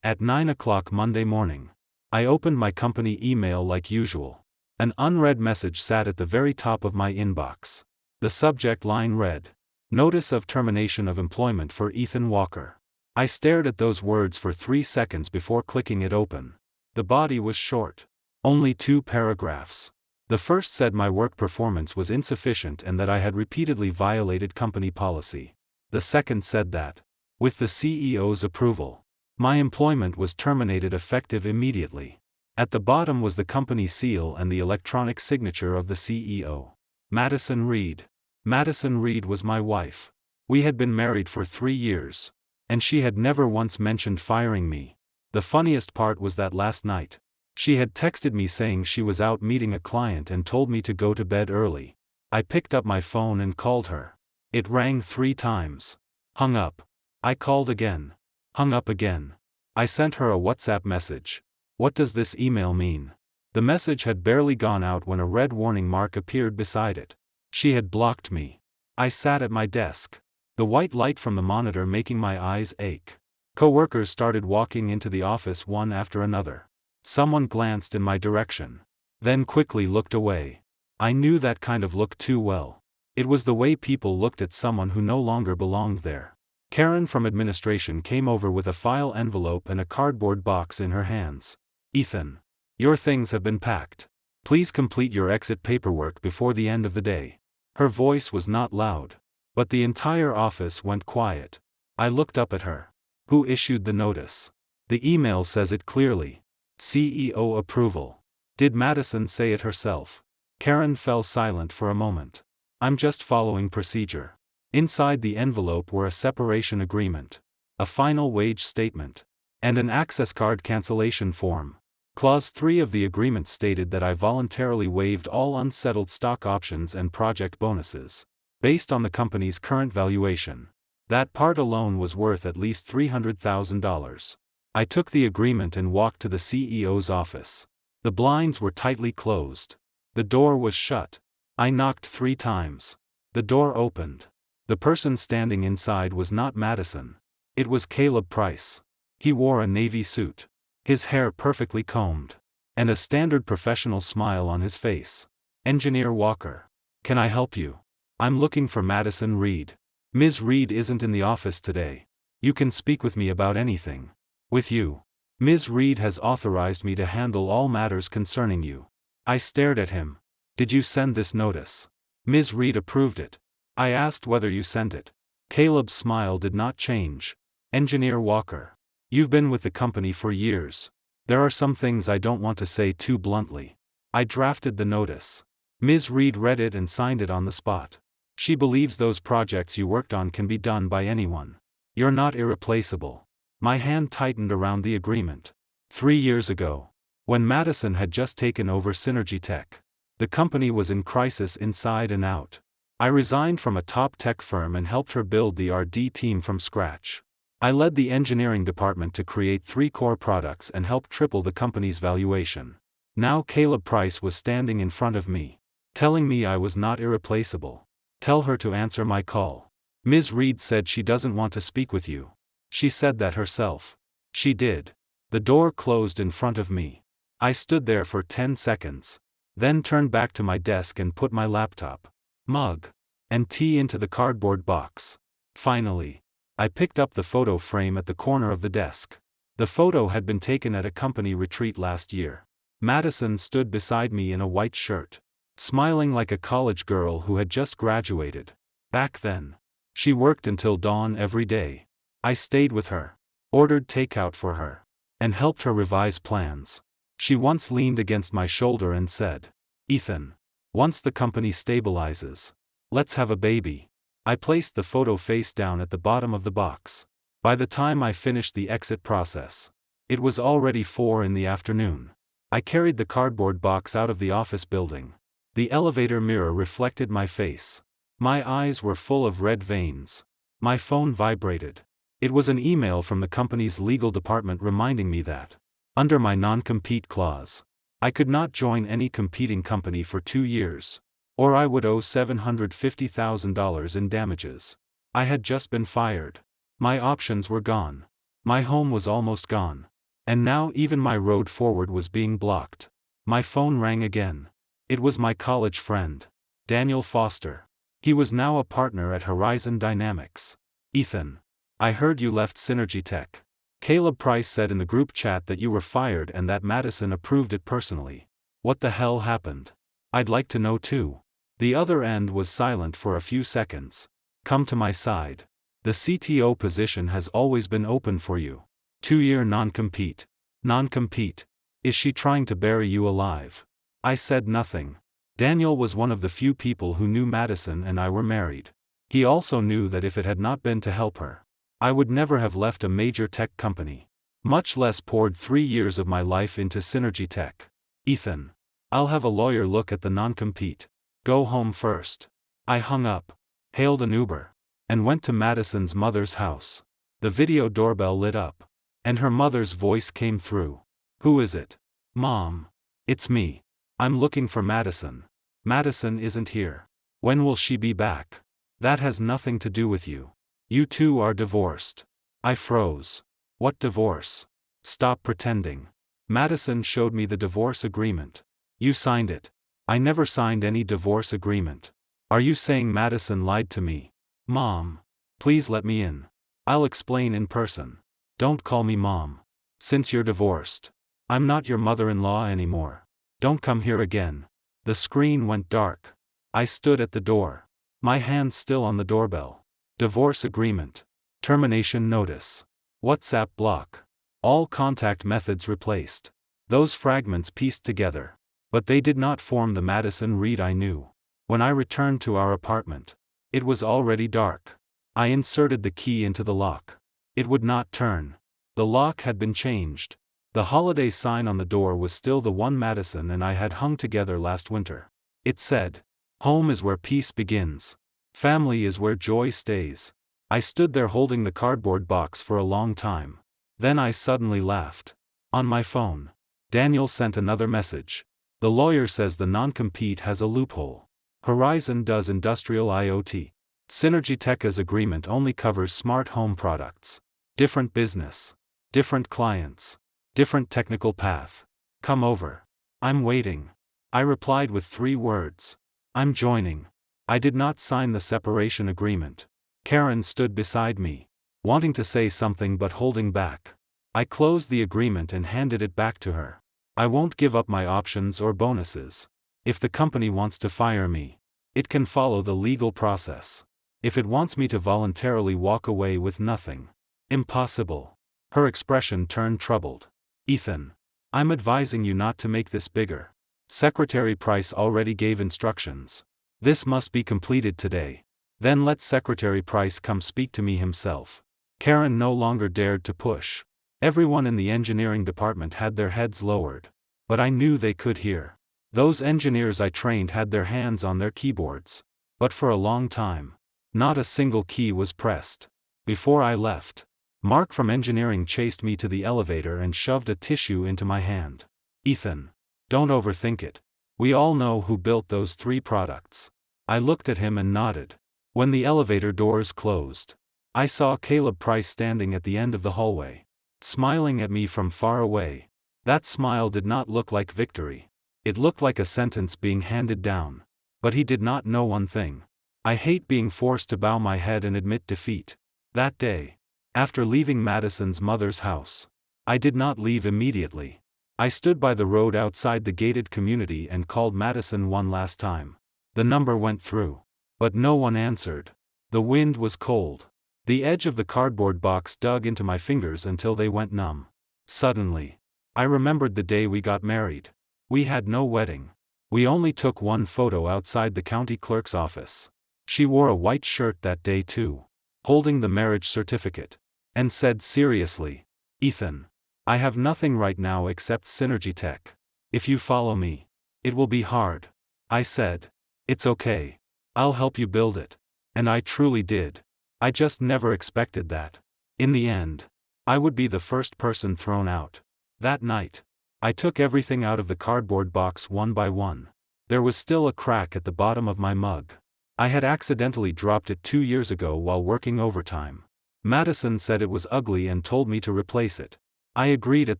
At 9 o'clock Monday morning, I opened my company email like usual. An unread message sat at the very top of my inbox. The subject line read, "Notice of termination of employment for Ethan Walker." I stared at those words for 3 seconds before clicking it open. The body was short. Only 2 paragraphs. The first said my work performance was insufficient and that I had repeatedly violated company policy. The second said that, with the CEO's approval, my employment was terminated effective immediately. At the bottom was the company seal and the electronic signature of the CEO. Madison Reed. Madison Reed was my wife. We had been married for 3 years. And she had never once mentioned firing me. The funniest part was that last night, she had texted me saying she was out meeting a client and told me to go to bed early. I picked up my phone and called her. It rang 3 times. Hung up. I called again. Hung up again. I sent her a WhatsApp message. What does this email mean? The message had barely gone out when a red warning mark appeared beside it. She had blocked me. I sat at my desk, the white light from the monitor making my eyes ache. Coworkers started walking into the office one after another. Someone glanced in my direction, then quickly looked away. I knew that kind of look too well. It was the way people looked at someone who no longer belonged there. Karen from administration came over with a file envelope and a cardboard box in her hands. "Ethan, your things have been packed. Please complete your exit paperwork before the end of the day." Her voice was not loud, but the entire office went quiet. I looked up at her. "Who issued the notice?" "The email says it clearly. CEO approval." "Did Madison say it herself?" Karen fell silent for a moment. "I'm just following procedure." Inside the envelope were a separation agreement, a final wage statement, and an access card cancellation form. Clause 3 of the agreement stated that I voluntarily waived all unsettled stock options and project bonuses, based on the company's current valuation. That part alone was worth at least $300,000. I took the agreement and walked to the CEO's office. The blinds were tightly closed. The door was shut. I knocked 3 times. The door opened. The person standing inside was not Madison. It was Caleb Price. He wore a navy suit, his hair perfectly combed, and a standard professional smile on his face. "Engineer Walker. Can I help you?" "I'm looking for Madison Reed. Ms. Reed isn't in the office today. You can speak with me about anything." "With you. Ms. Reed has authorized me to handle all matters concerning you." I stared at him. "Did you send this notice?" "Ms. Reed approved it." I asked whether you sent it. Caleb's smile did not change. "Engineer Walker. You've been with the company for years. There are some things I don't want to say too bluntly. I drafted the notice. Ms. Reed read it and signed it on the spot. She believes those projects you worked on can be done by anyone. You're not irreplaceable." My hand tightened around the agreement. 3 years ago, when Madison had just taken over Synergy Tech, the company was in crisis inside and out. I resigned from a top tech firm and helped her build the R&D team from scratch. I led the engineering department to create 3 core products and helped triple the company's valuation. Now Caleb Price was standing in front of me, telling me I was not irreplaceable. "Tell her to answer my call. Ms. Reed said she doesn't want to speak with you." "She said that herself." "She did." The door closed in front of me. I stood there for 10 seconds, then turned back to my desk and put my laptop, mug, and tea into the cardboard box. Finally, I picked up the photo frame at the corner of the desk. The photo had been taken at a company retreat last year. Madison stood beside me in a white shirt, smiling like a college girl who had just graduated. Back then, she worked until dawn every day. I stayed with her, ordered takeout for her, and helped her revise plans. She once leaned against my shoulder and said, "Ethan, once the company stabilizes, let's have a baby." I placed the photo face down at the bottom of the box. By the time I finished the exit process, it was already 4 in the afternoon. I carried the cardboard box out of the office building. The elevator mirror reflected my face. My eyes were full of red veins. My phone vibrated. It was an email from the company's legal department reminding me that, under my non-compete clause, I could not join any competing company for 2 years, or I would owe $750,000 in damages. I had just been fired. My options were gone. My home was almost gone. And now even my road forward was being blocked. My phone rang again. It was my college friend, Daniel Foster. He was now a partner at Horizon Dynamics. Ethan, I heard you left Synergy Tech. Caleb Price said in the group chat that you were fired and that Madison approved it personally. What the hell happened? I'd like to know too. The other end was silent for a few seconds. Come to my side. The CTO position has always been open for you. 2-year non-compete. Non-compete. Is she trying to bury you alive? I said nothing. Daniel was one of the few people who knew Madison and I were married. He also knew that if it had not been to help her, I would never have left a major tech company. Much less poured 3 years of my life into Synergy Tech. Ethan, I'll have a lawyer look at the non-compete. Go home first. I hung up, hailed an Uber, and went to Madison's mother's house. The video doorbell lit up, and her mother's voice came through. Who is it? Mom. It's me. I'm looking for Madison. Madison isn't here. When will she be back? That has nothing to do with you. You two are divorced. I froze. What divorce? Stop pretending. Madison showed me the divorce agreement. You signed it. I never signed any divorce agreement. Are you saying Madison lied to me? Mom. Please let me in. I'll explain in person. Don't call me Mom. Since you're divorced, I'm not your mother-in-law anymore. Don't come here again. The screen went dark. I stood at the door, my hand still on the doorbell. Divorce agreement. Termination notice. WhatsApp block. All contact methods replaced. Those fragments pieced together. But they did not form the Madison Reed I knew. When I returned to our apartment, it was already dark. I inserted the key into the lock. It would not turn. The lock had been changed. The holiday sign on the door was still the one Madison and I had hung together last winter. It said, "Home is where peace begins. Family is where joy stays." I stood there holding the cardboard box for a long time. Then I suddenly laughed. On my phone, Daniel sent another message. The lawyer says the non-compete has a loophole. Horizon does industrial IoT. Synergy Tech's agreement only covers smart home products. Different business. Different clients. Different technical path. Come over. I'm waiting. I replied with 3 words. I'm joining. I did not sign the separation agreement. Karen stood beside me, wanting to say something but holding back. I closed the agreement and handed it back to her. I won't give up my options or bonuses. If the company wants to fire me, it can follow the legal process. If it wants me to voluntarily walk away with nothing, impossible. Her expression turned troubled. Ethan, I'm advising you not to make this bigger. Secretary Price already gave instructions. This must be completed today. Then let Secretary Price come speak to me himself. Karen no longer dared to push. Everyone in the engineering department had their heads lowered. But I knew they could hear. Those engineers I trained had their hands on their keyboards. But for a long time, not a single key was pressed. Before I left, Mark from engineering chased me to the elevator and shoved a tissue into my hand. Ethan, don't overthink it. We all know who built those 3 products. I looked at him and nodded. When the elevator doors closed, I saw Caleb Price standing at the end of the hallway, smiling at me from far away. That smile did not look like victory. It looked like a sentence being handed down. But he did not know one thing. I hate being forced to bow my head and admit defeat. That day, after leaving Madison's mother's house, I did not leave immediately. I stood by the road outside the gated community and called Madison one last time. The number went through. But no one answered. The wind was cold. The edge of the cardboard box dug into my fingers until they went numb. Suddenly, I remembered the day we got married. We had no wedding. We only took one photo outside the county clerk's office. She wore a white shirt that day too, holding the marriage certificate, and said seriously, "Ethan, I have nothing right now except Synergy Tech. If you follow me, it will be hard." I said, "It's okay. I'll help you build it." And I truly did. I just never expected that. In the end, I would be the first person thrown out. That night, I took everything out of the cardboard box one by one. There was still a crack at the bottom of my mug. I had accidentally dropped it 2 years ago while working overtime. Madison said it was ugly and told me to replace it. I agreed at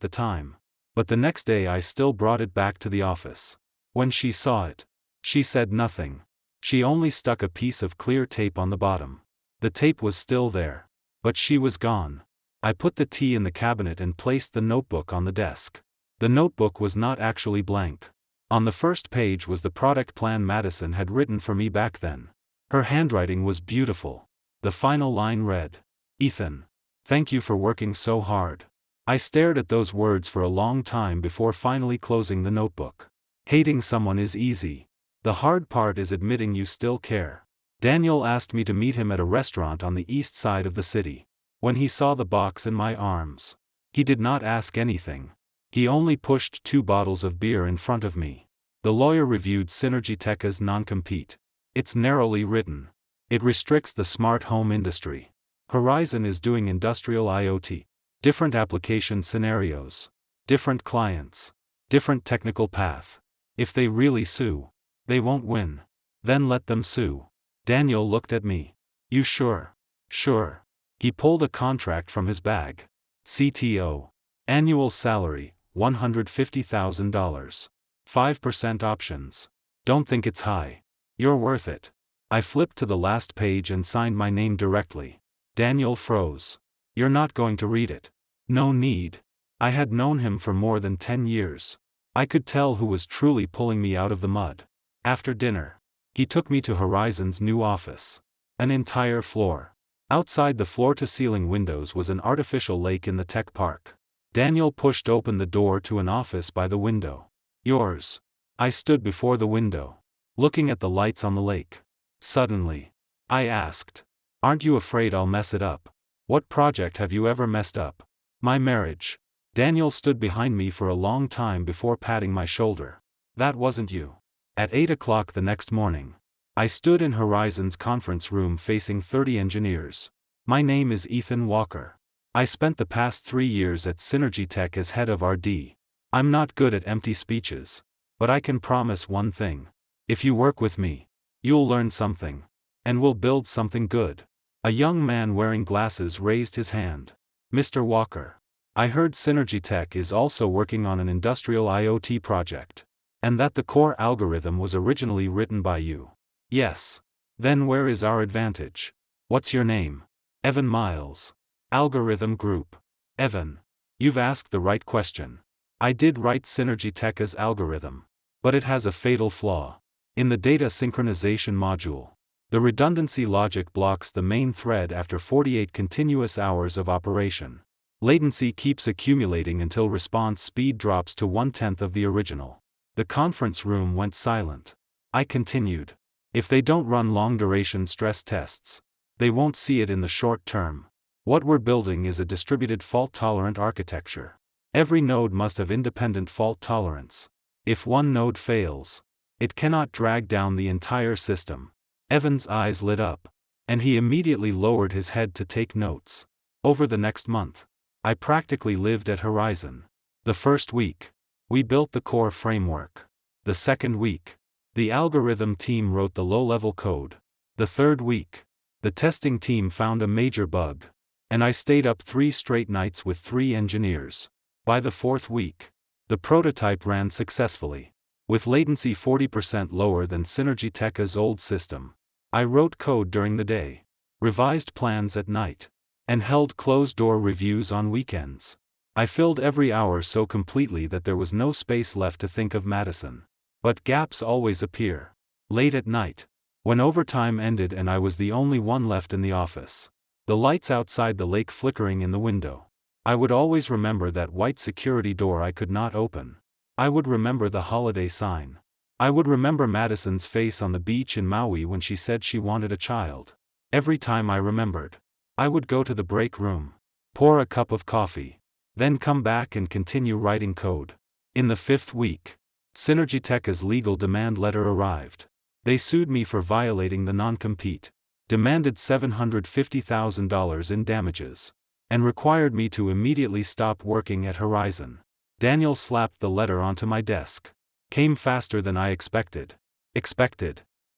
the time. But the next day I still brought it back to the office. When she saw it, she said nothing. She only stuck a piece of clear tape on the bottom. The tape was still there. But she was gone. I put the tea in the cabinet and placed the notebook on the desk. The notebook was not actually blank. On the first page was the product plan Madison had written for me back then. Her handwriting was beautiful. The final line read, "Ethan, thank you for working so hard." I stared at those words for a long time before finally closing the notebook. Hating someone is easy. The hard part is admitting you still care. Daniel asked me to meet him at a restaurant on the east side of the city. When he saw the box in my arms, he did not ask anything. He only pushed 2 bottles of beer in front of me. The lawyer reviewed Synergytech's non-compete. It's narrowly written. It restricts the smart home industry. Horizon is doing industrial IoT. Different application scenarios. Different clients. Different technical path. If they really sue, they won't win. Then let them sue. Daniel looked at me. You sure? Sure. He pulled a contract from his bag. CTO. Annual salary, $150,000. 5% options. Don't think it's high. You're worth it. I flipped to the last page and signed my name directly. Daniel froze. You're not going to read it. No need. I had known him for more than 10 years. I could tell who was truly pulling me out of the mud. After dinner, he took me to Horizon's new office. An entire floor. Outside the floor-to-ceiling windows was an artificial lake in the tech park. Daniel pushed open the door to an office by the window. Yours. I stood before the window, looking at the lights on the lake. Suddenly, I asked, aren't you afraid I'll mess it up? What project have you ever messed up? My marriage. Daniel stood behind me for a long time before patting my shoulder. That wasn't you. At 8 o'clock the next morning, I stood in Horizon's conference room facing 30 engineers. My name is Ethan Walker. I spent the past 3 years at Synergytech as head of R&D. I'm not good at empty speeches. But I can promise one thing. If you work with me, you'll learn something. And we'll build something good. A young man wearing glasses raised his hand. Mr. Walker. I heard Synergytech is also working on an industrial IoT project. And that the core algorithm was originally written by you. Yes. Then where is our advantage? What's your name? Evan Miles. Algorithm Group. Evan. You've asked the right question. I did write Synergytech's algorithm. But it has a fatal flaw. In the data synchronization module, the redundancy logic blocks the main thread after 48 continuous hours of operation. Latency keeps accumulating until response speed drops to 1/10 of the original. The conference room went silent. I continued. If they don't run long-duration stress tests, they won't see it in the short term. What we're building is a distributed fault-tolerant architecture. Every node must have independent fault tolerance. If one node fails, it cannot drag down the entire system. Evan's eyes lit up, and he immediately lowered his head to take notes. Over the next month, I practically lived at Horizon. The first week, we built the core framework. The second week, the algorithm team wrote the low-level code. The third week, the testing team found a major bug. And I stayed up 3 straight nights with 3 engineers. By the fourth week, the prototype ran successfully. With latency 40% lower than Synergytech's old system. I wrote code during the day, revised plans at night, and held closed-door reviews on weekends. I filled every hour so completely that there was no space left to think of Madison. But gaps always appear. Late at night, when overtime ended and I was the only one left in the office, the lights outside the lake flickering in the window, I would always remember that white security door I could not open. I would remember the holiday sign. I would remember Madison's face on the beach in Maui when she said she wanted a child. Every time I remembered, I would go to the break room, pour a cup of coffee, then come back and continue writing code. In the 5th week, Synergytech's legal demand letter arrived. They sued me for violating the non-compete, demanded $750,000 in damages, and required me to immediately stop working at Horizon. Daniel slapped the letter onto my desk. Came faster than I expected.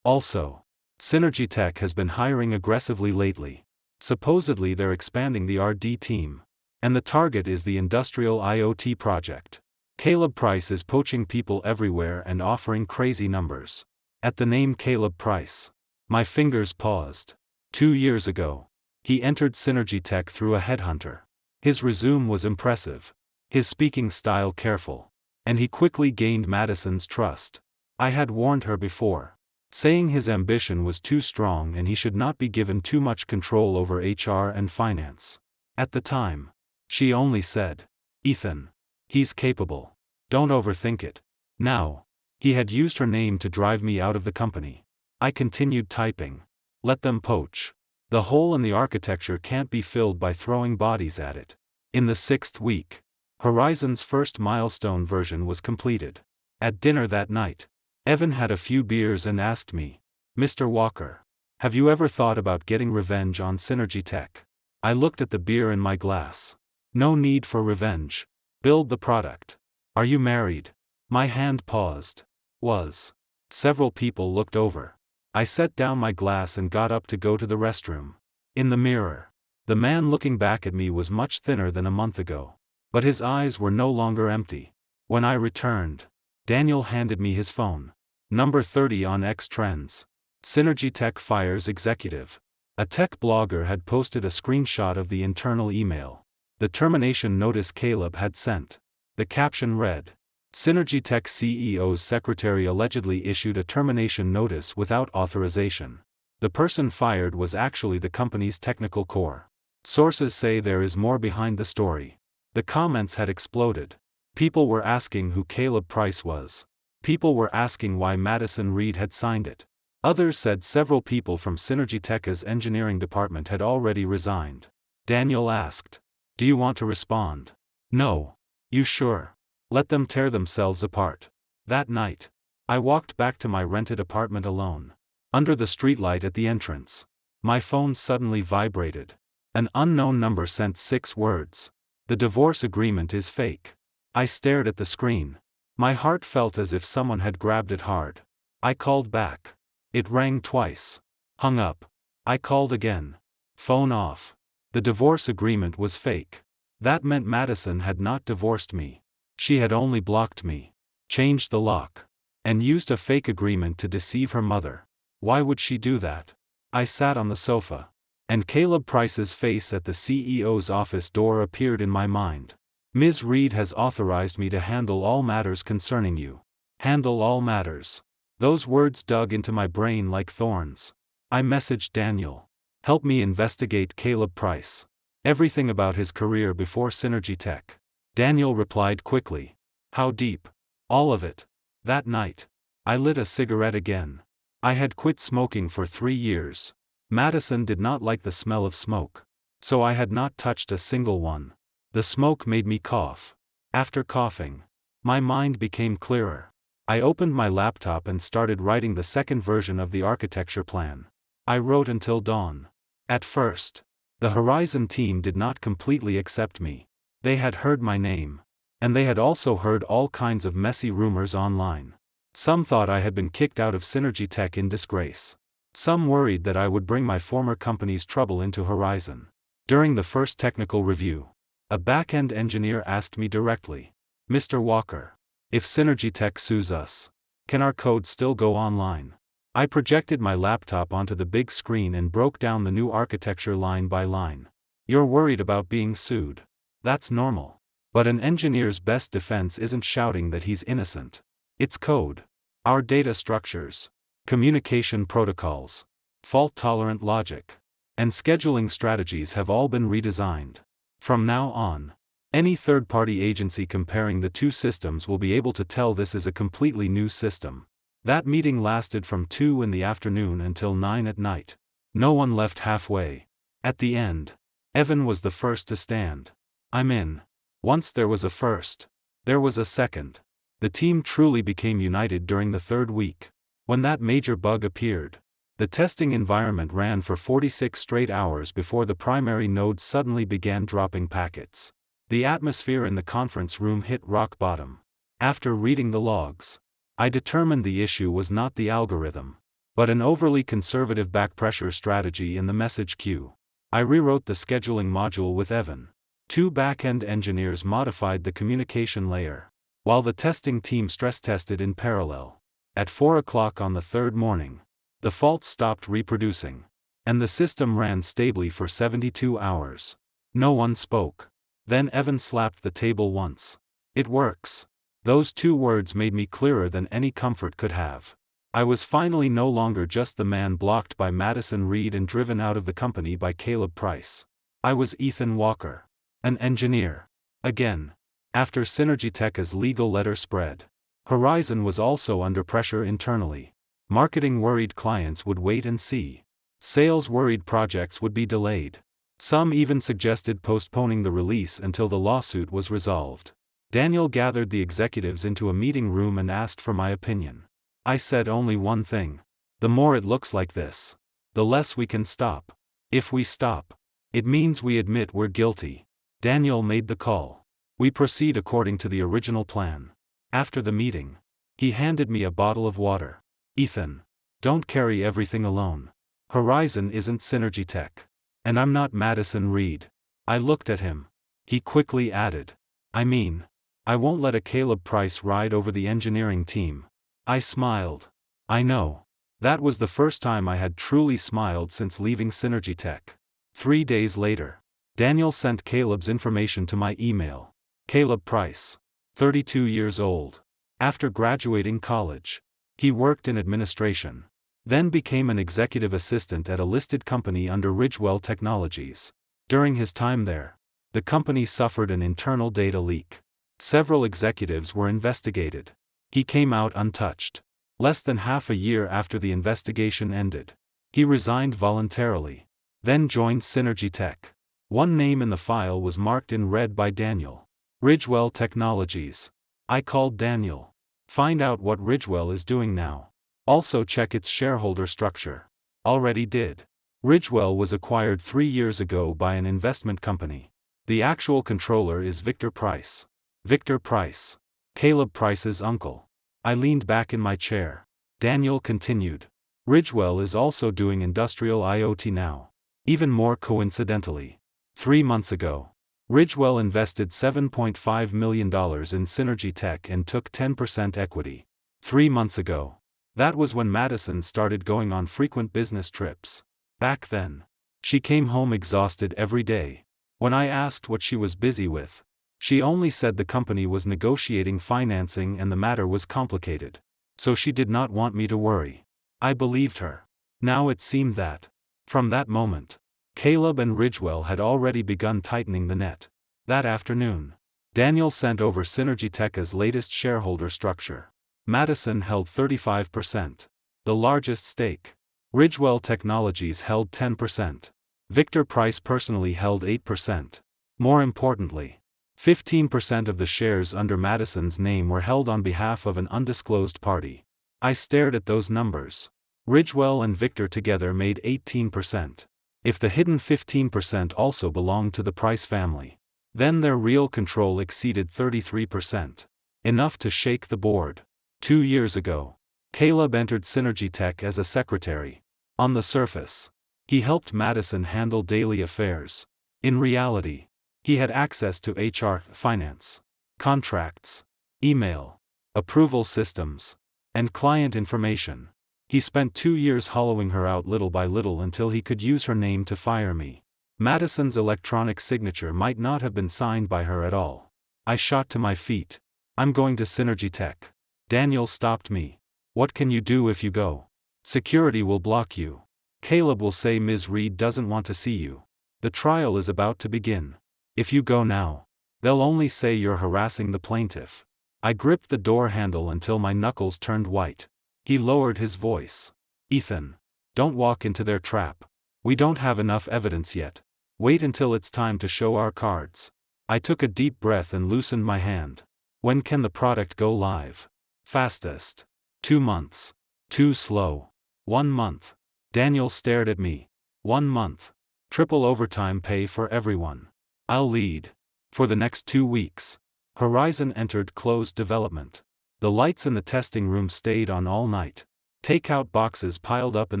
Also, Synergytech has been hiring aggressively lately. Supposedly they're expanding the R&D team. And the target is the industrial IoT project. Caleb Price is poaching people everywhere and offering crazy numbers. At the name Caleb Price, my fingers paused. 2 years ago, he entered Synergy Tech through a headhunter. His resume was impressive, his speaking style careful, and he quickly gained Madison's trust. I had warned her before, saying his ambition was too strong and he should not be given too much control over HR and finance. At the time, she only said, "Ethan, he's capable. Don't overthink it." Now, he had used her name to drive me out of the company. I continued typing. Let them poach. The hole in the architecture can't be filled by throwing bodies at it. In the 6th week, Horizon's first milestone version was completed. At dinner that night, Evan had a few beers and asked me, "Mr. Walker, have you ever thought about getting revenge on Synergy Tech?" I looked at the beer in my glass. No need for revenge. Build the product. Are you married? My hand paused. Was. Several people looked over. I set down my glass and got up to go to the restroom. In the mirror, the man looking back at me was much thinner than a month ago. But his eyes were no longer empty. When I returned, Daniel handed me his phone. Number 30 on X Trends. Synergy Tech fires executive. A tech blogger had posted a screenshot of the internal email. The termination notice Caleb had sent. The caption read, "Synergy Tech CEO's secretary allegedly issued a termination notice without authorization. The person fired was actually the company's technical core. Sources say there is more behind the story." The comments had exploded. People were asking who Caleb Price was. People were asking why Madison Reed had signed it. Others said several people from Synergy Tech's engineering department had already resigned. Daniel asked, "Do you want to respond?" "No." "You sure? Let them tear themselves apart." That night, I walked back to my rented apartment alone. Under the streetlight at the entrance, my phone suddenly vibrated. An unknown number sent 6 words. "The divorce agreement is fake." I stared at the screen. My heart felt as if someone had grabbed it hard. I called back. It rang twice. Hung up. I called again. Phone off. The divorce agreement was fake. That meant Madison had not divorced me. She had only blocked me, changed the lock, and used a fake agreement to deceive her mother. Why would she do that? I sat on the sofa, and Caleb Price's face at the CEO's office door appeared in my mind. "Ms. Reed has authorized me to handle all matters concerning you." Handle all matters. Those words dug into my brain like thorns. I messaged Daniel. "Help me investigate Caleb Price. Everything about his career before Synergy Tech." Daniel replied quickly. "How deep?" "All of it." That night, I lit a cigarette again. I had quit smoking for 3 years. Madison did not like the smell of smoke, so I had not touched a single one. The smoke made me cough. After coughing, my mind became clearer. I opened my laptop and started writing the second version of the architecture plan. I wrote until dawn. At first, the Horizon team did not completely accept me. They had heard my name, and they had also heard all kinds of messy rumors online. Some thought I had been kicked out of Synergy Tech in disgrace. Some worried that I would bring my former company's trouble into Horizon. During the first technical review, a back-end engineer asked me directly, "Mr. Walker, if Synergy Tech sues us, can our code still go online?" I projected my laptop onto the big screen and broke down the new architecture line by line. "You're worried about being sued. That's normal. But an engineer's best defense isn't shouting that he's innocent. It's code. Our data structures, communication protocols, fault-tolerant logic, and scheduling strategies have all been redesigned. From now on, any third-party agency comparing the two systems will be able to tell this is a completely new system." That meeting lasted from 2 in the afternoon until 9 at night. No one left halfway. At the end, Evan was the first to stand. "I'm in." Once there was a first, there was a second. The team truly became united during the 3rd week. When that major bug appeared, the testing environment ran for 46 straight hours before the primary node suddenly began dropping packets. The atmosphere in the conference room hit rock bottom. After reading the logs, I determined the issue was not the algorithm, but an overly conservative backpressure strategy in the message queue. I rewrote the scheduling module with Evan. 2 back-end engineers modified the communication layer, while the testing team stress-tested in parallel. At 4 o'clock on the third morning, the fault stopped reproducing, and the system ran stably for 72 hours. No one spoke. Then Evan slapped the table once. "It works." Those 2 words made me clearer than any comfort could have. I was finally no longer just the man blocked by Madison Reed and driven out of the company by Caleb Price. I was Ethan Walker, an engineer. Again. After Synergytech's legal letter spread, Horizon was also under pressure internally. Marketing worried clients would wait and see. Sales worried projects would be delayed. Some even suggested postponing the release until the lawsuit was resolved. Daniel gathered the executives into a meeting room and asked for my opinion. I said only one thing. The more it looks like this, the less we can stop. If we stop, it means we admit we're guilty. Daniel made the call. We proceed according to the original plan. After the meeting, he handed me a bottle of water. "Ethan, don't carry everything alone. Horizon isn't Synergytech. And I'm not Madison Reed." I looked at him. He quickly added, "I mean, I won't let a Caleb Price ride over the engineering team." I smiled. I know. That was the first time I had truly smiled since leaving Synergytech. 3 days later, Daniel sent Caleb's information to my email. Caleb Price, 32 years old. After graduating college, he worked in administration, then became an executive assistant at a listed company under Ridgewell Technologies. During his time there, the company suffered an internal data leak. Several executives were investigated. He came out untouched. Less than half a year after the investigation ended, he resigned voluntarily, then joined Synergytech. One name in the file was marked in red by Daniel. Ridgewell Technologies. I called Daniel. "Find out what Ridgewell is doing now. Also check its shareholder structure." Already did. Ridgewell was acquired 3 years ago by an investment company. The actual controller is Victor Price. Victor Price. Caleb Price's uncle. I leaned back in my chair. Daniel continued. "Ridgewell is also doing industrial IoT now. Even more coincidentally, 3 months ago, Ridgewell invested $7.5 million in Synergytech and took 10% equity. 3 months ago. That was when Madison started going on frequent business trips. Back then, she came home exhausted every day. When I asked what she was busy with, she only said the company was negotiating financing and the matter was complicated. So she did not want me to worry. I believed her. Now it seemed that, from that moment, Caleb and Ridgewell had already begun tightening the net. That afternoon, Daniel sent over Synergytech's latest shareholder structure. Madison held 35%, the largest stake. Ridgewell Technologies held 10%. Victor Price personally held 8%. More importantly, 15% of the shares under Madison's name were held on behalf of an undisclosed party. I stared at those numbers. Ridgewell and Victor together made 18%. If the hidden 15% also belonged to the Price family, then their real control exceeded 33%. Enough to shake the board. 2 years ago, Caleb entered Synergytech as a secretary. On the surface, he helped Madison handle daily affairs. In reality, he had access to HR, finance, contracts, email, approval systems, and client information. He spent 2 years hollowing her out little by little until he could use her name to fire me. Madison's electronic signature might not have been signed by her at all. I shot to my feet. "I'm going to Synergytech." Daniel stopped me. "What can you do if you go? Security will block you. Caleb will say Ms. Reed doesn't want to see you. The trial is about to begin. If you go now, they'll only say you're harassing the plaintiff." I gripped the door handle until my knuckles turned white. He lowered his voice. "Ethan, don't walk into their trap. We don't have enough evidence yet. Wait until it's time to show our cards." I took a deep breath and loosened my hand. "When can the product go live?" "Fastest. 2 months. Too slow." 1 month. Daniel stared at me. 1 month. Triple overtime pay for everyone. I'll lead. For the next 2 weeks. Horizon entered closed development. The lights in the testing room stayed on all night. Takeout boxes piled up in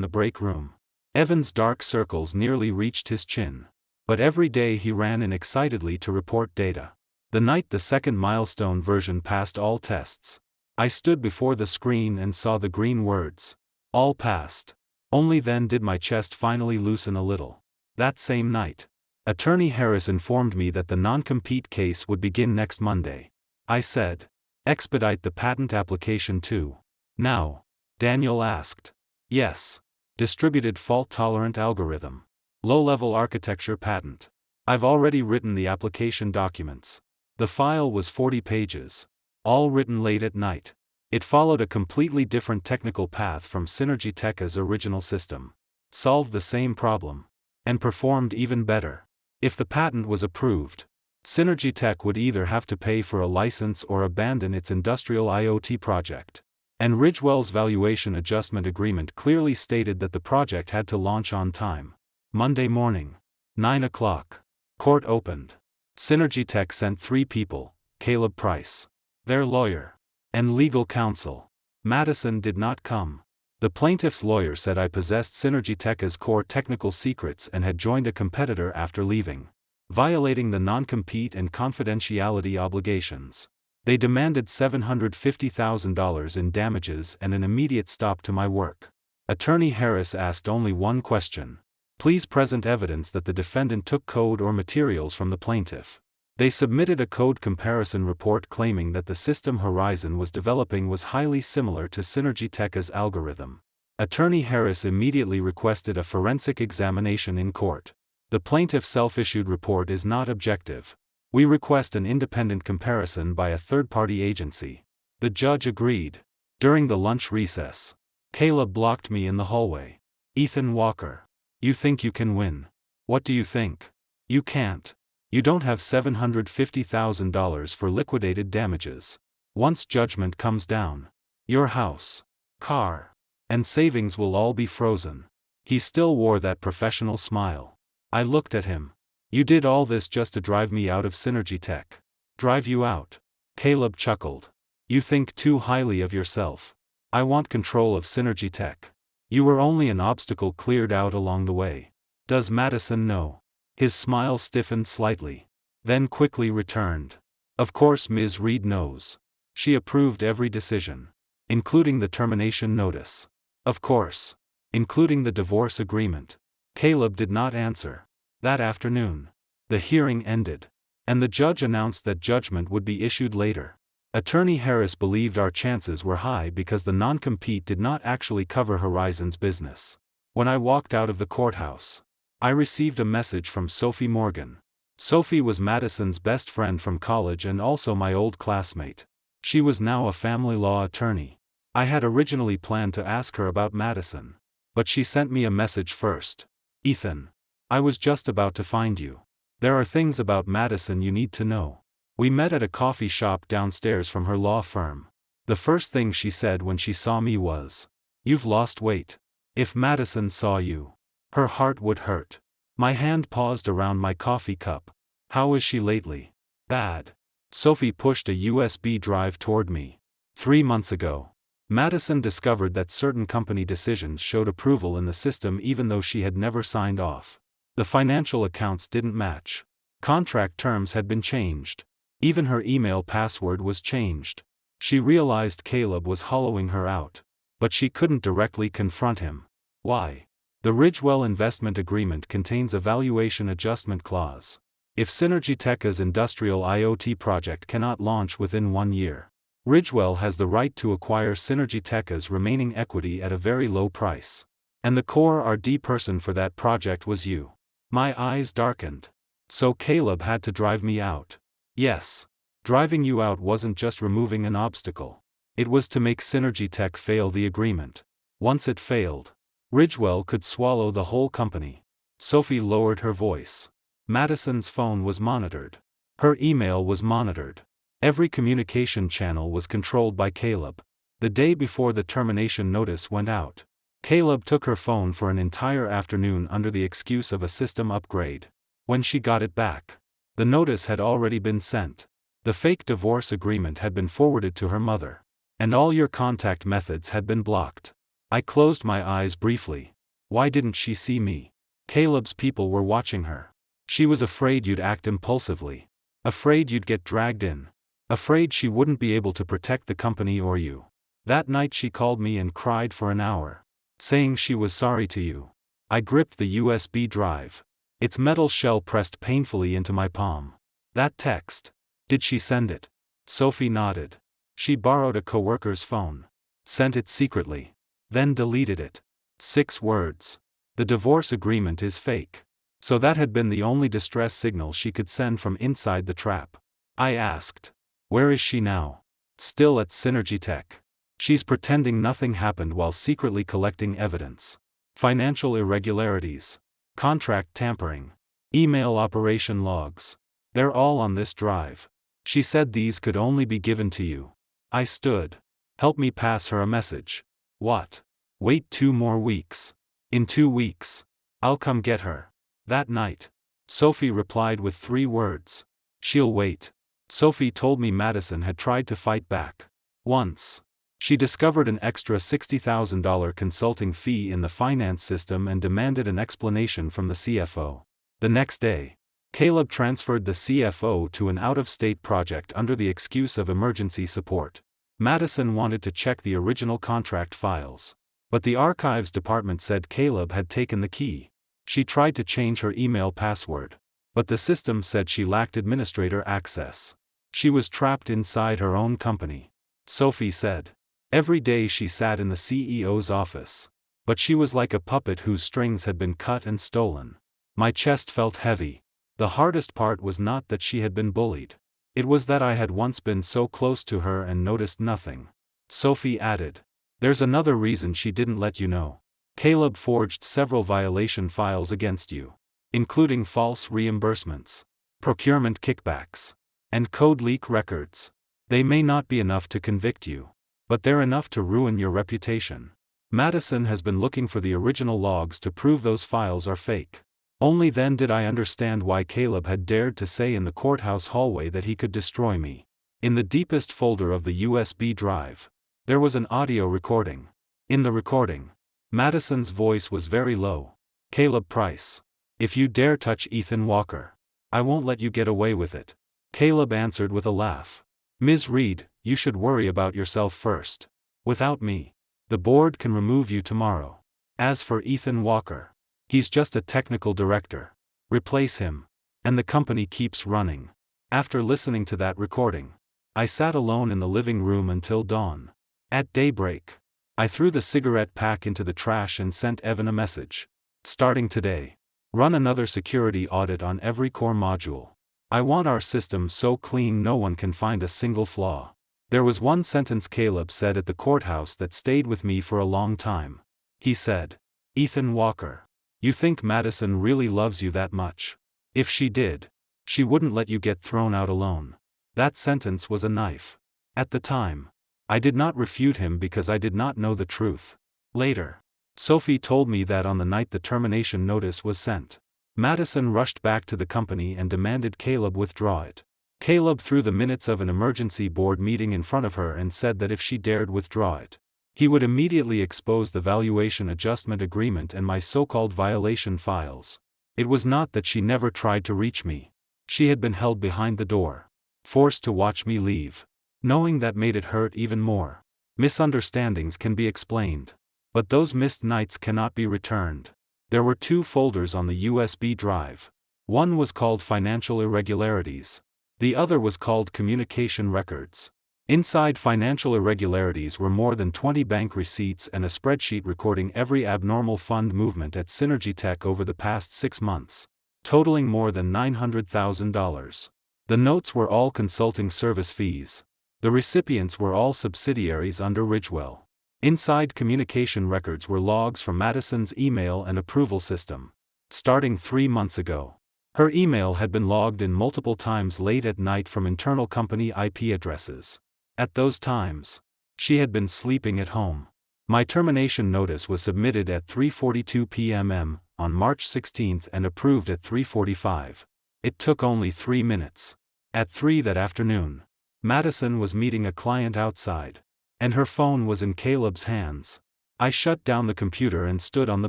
the break room. Evan's dark circles nearly reached his chin. But every day he ran in excitedly to report data. The night the second milestone version passed all tests, I stood before the screen and saw the green words. All passed. Only then did my chest finally loosen a little. That same night, Attorney Harris informed me that the non-compete case would begin next Monday. I said, expedite the patent application too. Now? Daniel asked. Yes. Distributed fault-tolerant algorithm. Low-level architecture patent. I've already written the application documents. The file was 40 pages. All written late at night. It followed a completely different technical path from Synergy Tech's original system. Solved the same problem. And performed even better. If the patent was approved, Synergy Tech would either have to pay for a license or abandon its industrial IoT project. And Ridgewell's valuation adjustment agreement clearly stated that the project had to launch on time. Monday morning. 9 o'clock. Court opened. Synergy Tech sent 3 people, Caleb Price, their lawyer, and legal counsel. Madison did not come. The plaintiff's lawyer said I possessed Synergy Tech's core technical secrets and had joined a competitor after leaving, violating the non-compete and confidentiality obligations. They demanded $750,000 in damages and an immediate stop to my work. Attorney Harris asked only one question. Please present evidence that the defendant took code or materials from the plaintiff. They submitted a code comparison report claiming that the system Horizon was developing was highly similar to Synergy Tech's algorithm. Attorney Harris immediately requested a forensic examination in court. The plaintiff's self-issued report is not objective. We request an independent comparison by a third-party agency. The judge agreed. During the lunch recess, Caleb blocked me in the hallway. Ethan Walker. You think you can win. What do you think? You can't. You don't have $750,000 for liquidated damages. Once judgment comes down, your house, car, and savings will all be frozen. He still wore that professional smile. I looked at him. You did all this just to drive me out of Synergy Tech. Drive you out? Caleb chuckled. You think too highly of yourself. I want control of Synergy Tech. You were only an obstacle cleared out along the way. Does Madison know? His smile stiffened slightly, then quickly returned. Of course Ms. Reed knows. She approved every decision, including the termination notice. Of course. Including the divorce agreement. Caleb did not answer. That afternoon, the hearing ended, and the judge announced that judgment would be issued later. Attorney Harris believed our chances were high because the non-compete did not actually cover Horizon's business. When I walked out of the courthouse, I received a message from Sophie Morgan. Sophie was Madison's best friend from college and also my old classmate. She was now a family law attorney. I had originally planned to ask her about Madison, but she sent me a message first. Ethan, I was just about to find you. There are things about Madison you need to know. We met at a coffee shop downstairs from her law firm. The first thing she said when she saw me was, "You've lost weight. If Madison saw you, her heart would hurt." My hand paused around my coffee cup. How is she lately? Bad. Sophie pushed a USB drive toward me. 3 months ago, Madison discovered that certain company decisions showed approval in the system even though she had never signed off. The financial accounts didn't match. Contract terms had been changed. Even her email password was changed. She realized Caleb was hollowing her out. But she couldn't directly confront him. Why? The Ridgewell investment agreement contains a valuation adjustment clause. If Synergy Tech's industrial IoT project cannot launch within 1 year, Ridgewell has the right to acquire Synergy Tech's remaining equity at a very low price. And the core R&D person for that project was you. My eyes darkened. So Caleb had to drive me out. Yes. Driving you out wasn't just removing an obstacle. It was to make Synergy Tech fail the agreement. Once it failed, Ridgewell could swallow the whole company. Sophie lowered her voice. Madison's phone was monitored. Her email was monitored. Every communication channel was controlled by Caleb. The day before the termination notice went out, Caleb took her phone for an entire afternoon under the excuse of a system upgrade. When she got it back, the notice had already been sent. The fake divorce agreement had been forwarded to her mother. And all your contact methods had been blocked. I closed my eyes briefly. Why didn't she see me? Caleb's people were watching her. She was afraid you'd act impulsively. Afraid you'd get dragged in. Afraid she wouldn't be able to protect the company or you. That night she called me and cried for an hour, saying she was sorry to you. I gripped the USB drive. Its metal shell pressed painfully into my palm. That text. Did she send it? Sophie nodded. She borrowed a coworker's phone. Sent it secretly. Then deleted it. 6 words. The divorce agreement is fake. So that had been the only distress signal she could send from inside the trap. I asked. Where is she now? Still at Synergy Tech. She's pretending nothing happened while secretly collecting evidence. Financial irregularities. Contract tampering. Email operation logs. They're all on this drive. She said these could only be given to you. I stood. Help me pass her a message. What? Wait 2 more weeks. In 2 weeks. I'll come get her. That night. Sophie replied with 3 words. She'll wait. Sophie told me Madison had tried to fight back. Once. She discovered an extra $60,000 consulting fee in the finance system and demanded an explanation from the CFO. The next day, Caleb transferred the CFO to an out-of-state project under the excuse of emergency support. Madison wanted to check the original contract files. But the archives department said Caleb had taken the key. She tried to change her email password. But the system said she lacked administrator access. She was trapped inside her own company. Sophie said. Every day she sat in the CEO's office. But she was like a puppet whose strings had been cut and stolen. My chest felt heavy. The hardest part was not that she had been bullied. It was that I had once been so close to her and noticed nothing. Sophie added. There's another reason she didn't let you know. Caleb forged several violation files against you, including false reimbursements, procurement kickbacks, and code leak records. They may not be enough to convict you, but they're enough to ruin your reputation. Madison has been looking for the original logs to prove those files are fake. Only then did I understand why Caleb had dared to say in the courthouse hallway that he could destroy me. In the deepest folder of the USB drive, there was an audio recording. In the recording, Madison's voice was very low. Caleb Price. If you dare touch Ethan Walker, I won't let you get away with it. Caleb answered with a laugh. Ms. Reed, you should worry about yourself first. Without me, the board can remove you tomorrow. As for Ethan Walker, he's just a technical director. Replace him. And the company keeps running. After listening to that recording, I sat alone in the living room until dawn. At daybreak, I threw the cigarette pack into the trash and sent Evan a message. Starting today, run another security audit on every core module. I want our system so clean no one can find a single flaw. There was one sentence Caleb said at the courthouse that stayed with me for a long time. He said, Ethan Walker, you think Madison really loves you that much? If she did, she wouldn't let you get thrown out alone. That sentence was a knife. At the time, I did not refute him because I did not know the truth. Later, Sophie told me that on the night the termination notice was sent, Madison rushed back to the company and demanded Caleb withdraw it. Caleb threw the minutes of an emergency board meeting in front of her and said that if she dared withdraw it, he would immediately expose the valuation adjustment agreement and my so-called violation files. It was not that she never tried to reach me. She had been held behind the door, forced to watch me leave. Knowing that made it hurt even more. Misunderstandings can be explained, but those missed nights cannot be returned. There were 2 folders on the USB drive. One was called Financial Irregularities. The other was called Communication Records. Inside Financial Irregularities were more than 20 bank receipts and a spreadsheet recording every abnormal fund movement at Synergy Tech over the past 6 months, totaling more than $900,000. The notes were all consulting service fees. The recipients were all subsidiaries under Ridgewell. Inside Communication Records were logs from Madison's email and approval system. Starting 3 months ago, her email had been logged in multiple times late at night from internal company IP addresses. At those times, she had been sleeping at home. My termination notice was submitted at 3:42 p.m. on March 16 and approved at 3:45. It took only 3 minutes. At 3 that afternoon, Madison was meeting a client outside, and her phone was in Caleb's hands. I shut down the computer and stood on the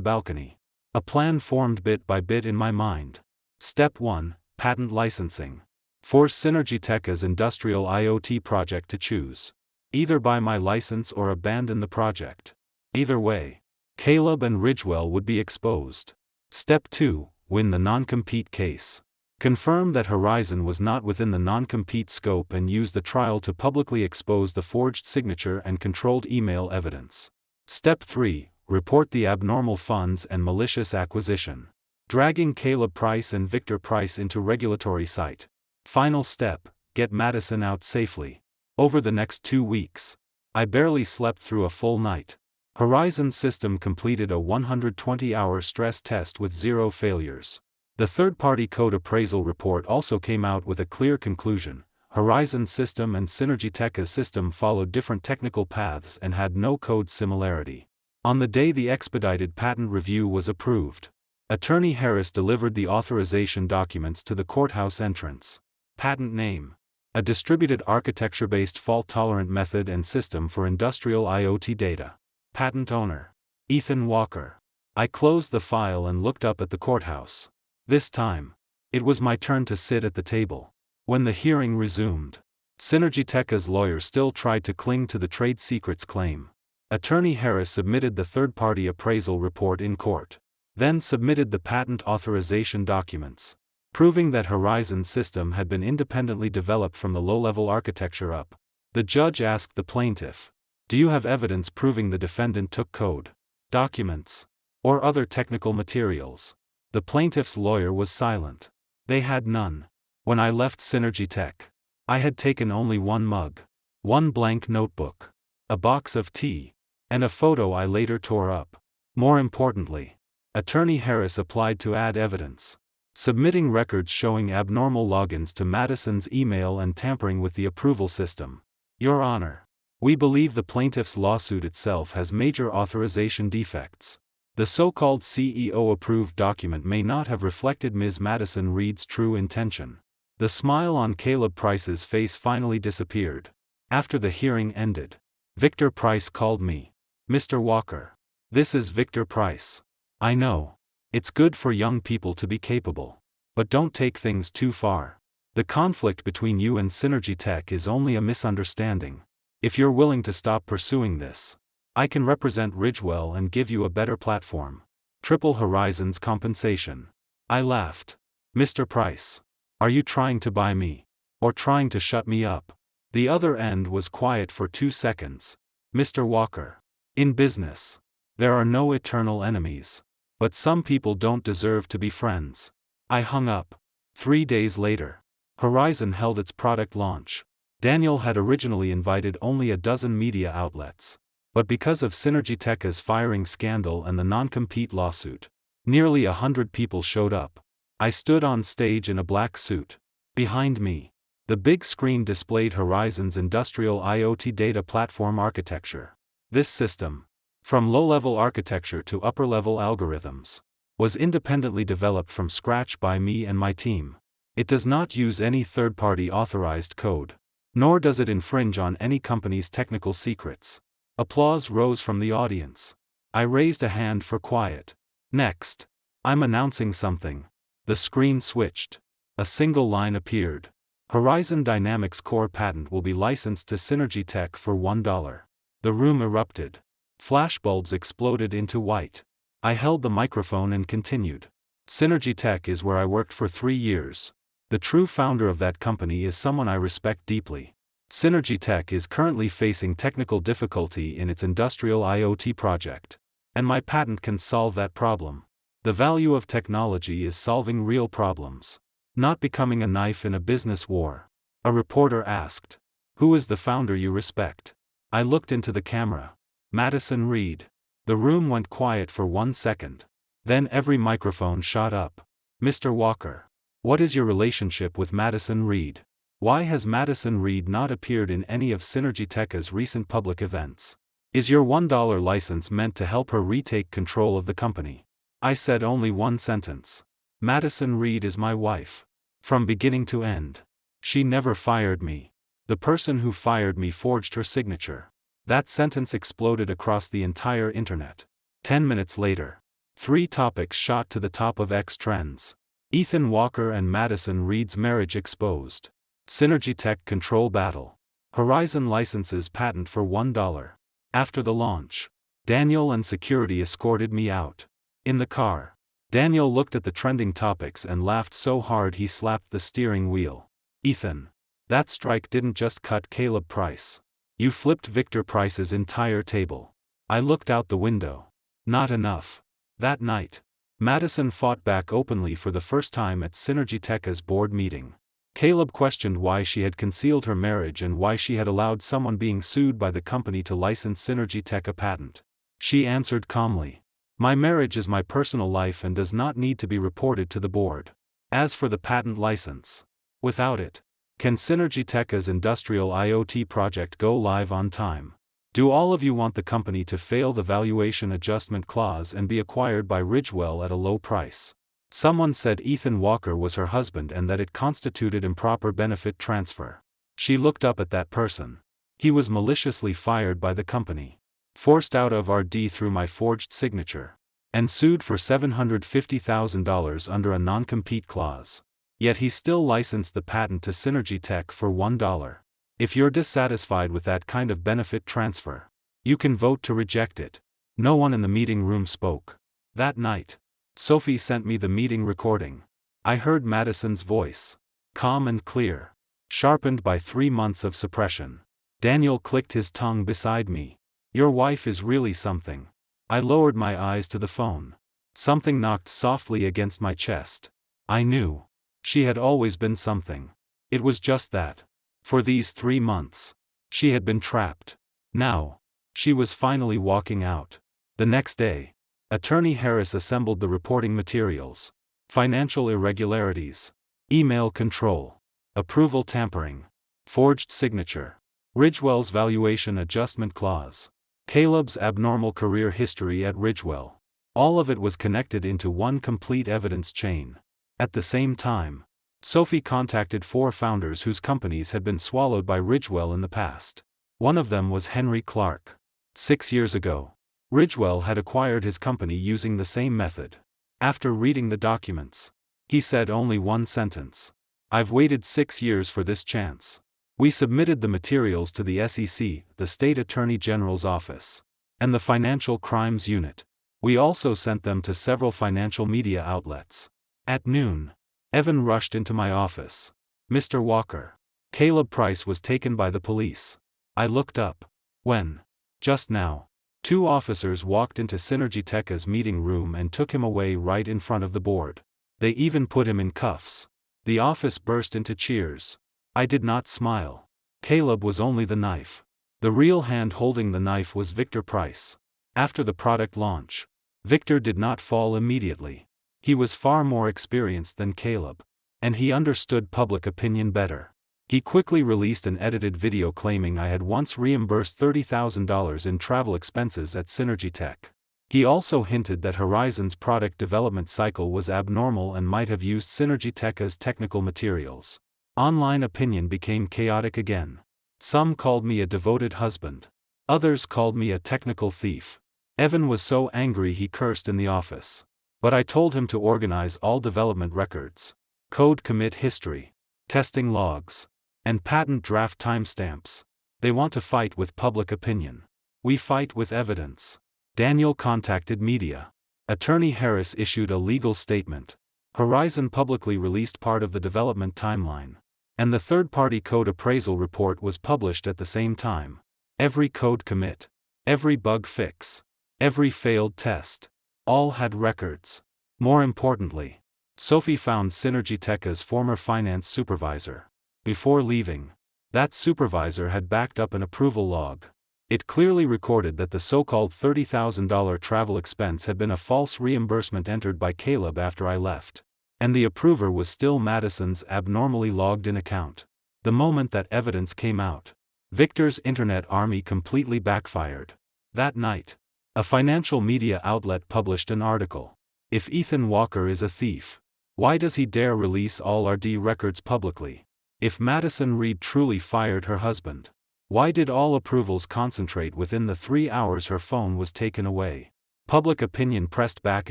balcony. A plan formed bit by bit in my mind. Step 1. Patent licensing. Force Synergy Tech's industrial IoT project to choose. Either buy my license or abandon the project. Either way, Caleb and Ridgewell would be exposed. Step 2. Win the non-compete case. Confirm that Horizon was not within the non-compete scope and use the trial to publicly expose the forged signature and controlled email evidence. Step 3. Report the abnormal funds and malicious acquisition. Dragging Caleb Price and Victor Price into regulatory sight. Final step. Get Madison out safely. Over the next 2 weeks, I barely slept through a full night. Horizon's system completed a 120-hour stress test with 0 failures. The third-party code appraisal report also came out with a clear conclusion. Horizon's system and Synergy Tech's system followed different technical paths and had no code similarity. On the day the expedited patent review was approved, Attorney Harris delivered the authorization documents to the courthouse entrance. Patent name: a distributed architecture-based fault-tolerant method and system for industrial IoT data. Patent owner: Ethan Walker. I closed the file and looked up at the courthouse. This time, it was my turn to sit at the table. When the hearing resumed, Synergy Tech's lawyer still tried to cling to the trade secrets claim. Attorney Harris submitted the third-party appraisal report in court, then submitted the patent authorization documents, proving that Horizon's system had been independently developed from the low-level architecture up. The judge asked the plaintiff, "Do you have evidence proving the defendant took code, documents, or other technical materials?" The plaintiff's lawyer was silent. They had none. When I left Synergy Tech, I had taken only one mug, one blank notebook, a box of tea, and a photo I later tore up. More importantly, Attorney Harris applied to add evidence, submitting records showing abnormal logins to Madison's email and tampering with the approval system. Your Honor, we believe the plaintiff's lawsuit itself has major authorization defects. The so-called CEO-approved document may not have reflected Ms. Madison Reed's true intention. The smile on Caleb Price's face finally disappeared. After the hearing ended, Victor Price called me. "Mr. Walker, this is Victor Price. I know. It's good for young people to be capable. But don't take things too far. The conflict between you and Synergy Tech is only a misunderstanding. If you're willing to stop pursuing this, I can represent Ridgewell and give you a better platform. Triple Horizon's compensation." I laughed. "Mr. Price, are you trying to buy me? Or trying to shut me up?" The other end was quiet for 2 seconds. "Mr. Walker, in business, there are no eternal enemies. But some people don't deserve to be friends." I hung up. 3 days later, Horizon held its product launch. Daniel had originally invited only a dozen media outlets. But because of Synergy Tech's firing scandal and the non-compete lawsuit, nearly 100 people showed up. I stood on stage in a black suit. Behind me, the big screen displayed Horizon's industrial IoT data platform architecture. This system, from low-level architecture to upper-level algorithms, was independently developed from scratch by me and my team. It does not use any third-party authorized code, nor does it infringe on any company's technical secrets. Applause rose from the audience. I raised a hand for quiet. "Next, I'm announcing something." The screen switched. A single line appeared. "Horizon Dynamics Core patent will be licensed to Synergy Tech for $1. The room erupted. Flashbulbs exploded into white. I held the microphone and continued. "Synergy Tech is where I worked for 3 years. The true founder of that company is someone I respect deeply. Synergy Tech is currently facing technical difficulty in its industrial IoT project. And my patent can solve that problem. The value of technology is solving real problems, not becoming a knife in a business war." A reporter asked, "Who is the founder you respect?" I looked into the camera. "Madison Reed." The room went quiet for 1 second. Then every microphone shot up. "Mr. Walker, what is your relationship with Madison Reed? Why has Madison Reed not appeared in any of Synergy Tech's recent public events? Is your $1 license meant to help her retake control of the company?" I said only one sentence. "Madison Reed is my wife. From beginning to end. She never fired me. The person who fired me forged her signature. That sentence exploded across the entire internet. 10 minutes later, 3 topics shot to the top of X trends. Ethan Walker and Madison Reed's marriage exposed. Synergy Tech control battle. Horizon licenses patent for $1. After the launch, Daniel and security escorted me out. In the car, Daniel looked at the trending topics and laughed so hard he slapped the steering wheel. Ethan, that strike didn't just cut Caleb Price. You flipped Victor Price's entire table. I looked out the window. Not enough. That night, Madison fought back openly for the first time at Synergy Tech's board meeting. Caleb questioned why she had concealed her marriage and why she had allowed someone being sued by the company to license Synergy Tech a patent. She answered calmly, "My marriage is my personal life and does not need to be reported to the board. As for the patent license, without it, can Synergy Tech's industrial IoT project go live on time? Do all of you want the company to fail the valuation adjustment clause and be acquired by Ridgewell at a low price?" Someone said Ethan Walker was her husband and that it constituted improper benefit transfer. She looked up at that person. He was maliciously fired by the company, forced out of RD through my forged signature, and sued for $750,000 under a non-compete clause. Yet he still licensed the patent to Synergy Tech for $1. If you're dissatisfied with that kind of benefit transfer, you can vote to reject it. No one in the meeting room spoke. That night, Sophie sent me the meeting recording. I heard Madison's voice, calm and clear, sharpened by 3 months of suppression. Daniel clicked his tongue beside me. "Your wife is really something." I lowered my eyes to the phone. Something knocked softly against my chest. I knew. She had always been something. It was just that. For these 3 months, she had been trapped. Now, she was finally walking out. The next day, Attorney Harris assembled the reporting materials. Financial irregularities, email control, approval tampering, forged signature, Ridgewell's valuation adjustment clause, Caleb's abnormal career history at Ridgewell. All of it was connected into one complete evidence chain. At the same time, Sophie contacted 4 founders whose companies had been swallowed by Ridgewell in the past. One of them was Henry Clark. 6 years ago, Ridgewell had acquired his company using the same method. After reading the documents, he said only one sentence: "I've waited 6 years for this chance." We submitted the materials to the SEC, the State Attorney General's office, and the Financial Crimes Unit. We also sent them to several financial media outlets. At noon, Evan rushed into my office. "Mr. Walker, Caleb Price was taken by the police." I looked up. "When?" "Just now." 2 officers walked into Synergy Tech's meeting room and took him away right in front of the board. They even put him in cuffs. The office burst into cheers. I did not smile. Caleb was only the knife. The real hand holding the knife was Victor Price. After the product launch, Victor did not fall immediately. He was far more experienced than Caleb, and he understood public opinion better. He quickly released an edited video claiming I had once reimbursed $30,000 in travel expenses at Synergy Tech. He also hinted that Horizon's product development cycle was abnormal and might have used Synergy Tech as technical materials. Online opinion became chaotic again. Some called me a devoted husband. Others called me a technical thief. Evan was so angry he cursed in the office. But I told him to organize all development records, code commit history, testing logs, and patent draft timestamps. They want to fight with public opinion. We fight with evidence. Daniel contacted media. Attorney Harris issued a legal statement. Horizon publicly released part of the development timeline. And the third-party code appraisal report was published at the same time. Every code commit, every bug fix, every failed test, all had records. More importantly, Sophie found Synergy Tech's former finance supervisor. Before leaving, that supervisor had backed up an approval log. It clearly recorded that the so-called $30,000 travel expense had been a false reimbursement entered by Caleb after I left. And the approver was still Madison's abnormally logged-in account. The moment that evidence came out, Victor's internet army completely backfired. That night, a financial media outlet published an article. If Ethan Walker is a thief, why does he dare release all RD records publicly? If Madison Reed truly fired her husband, Why did all approvals concentrate within the 3 hours her phone was taken away? Public opinion pressed back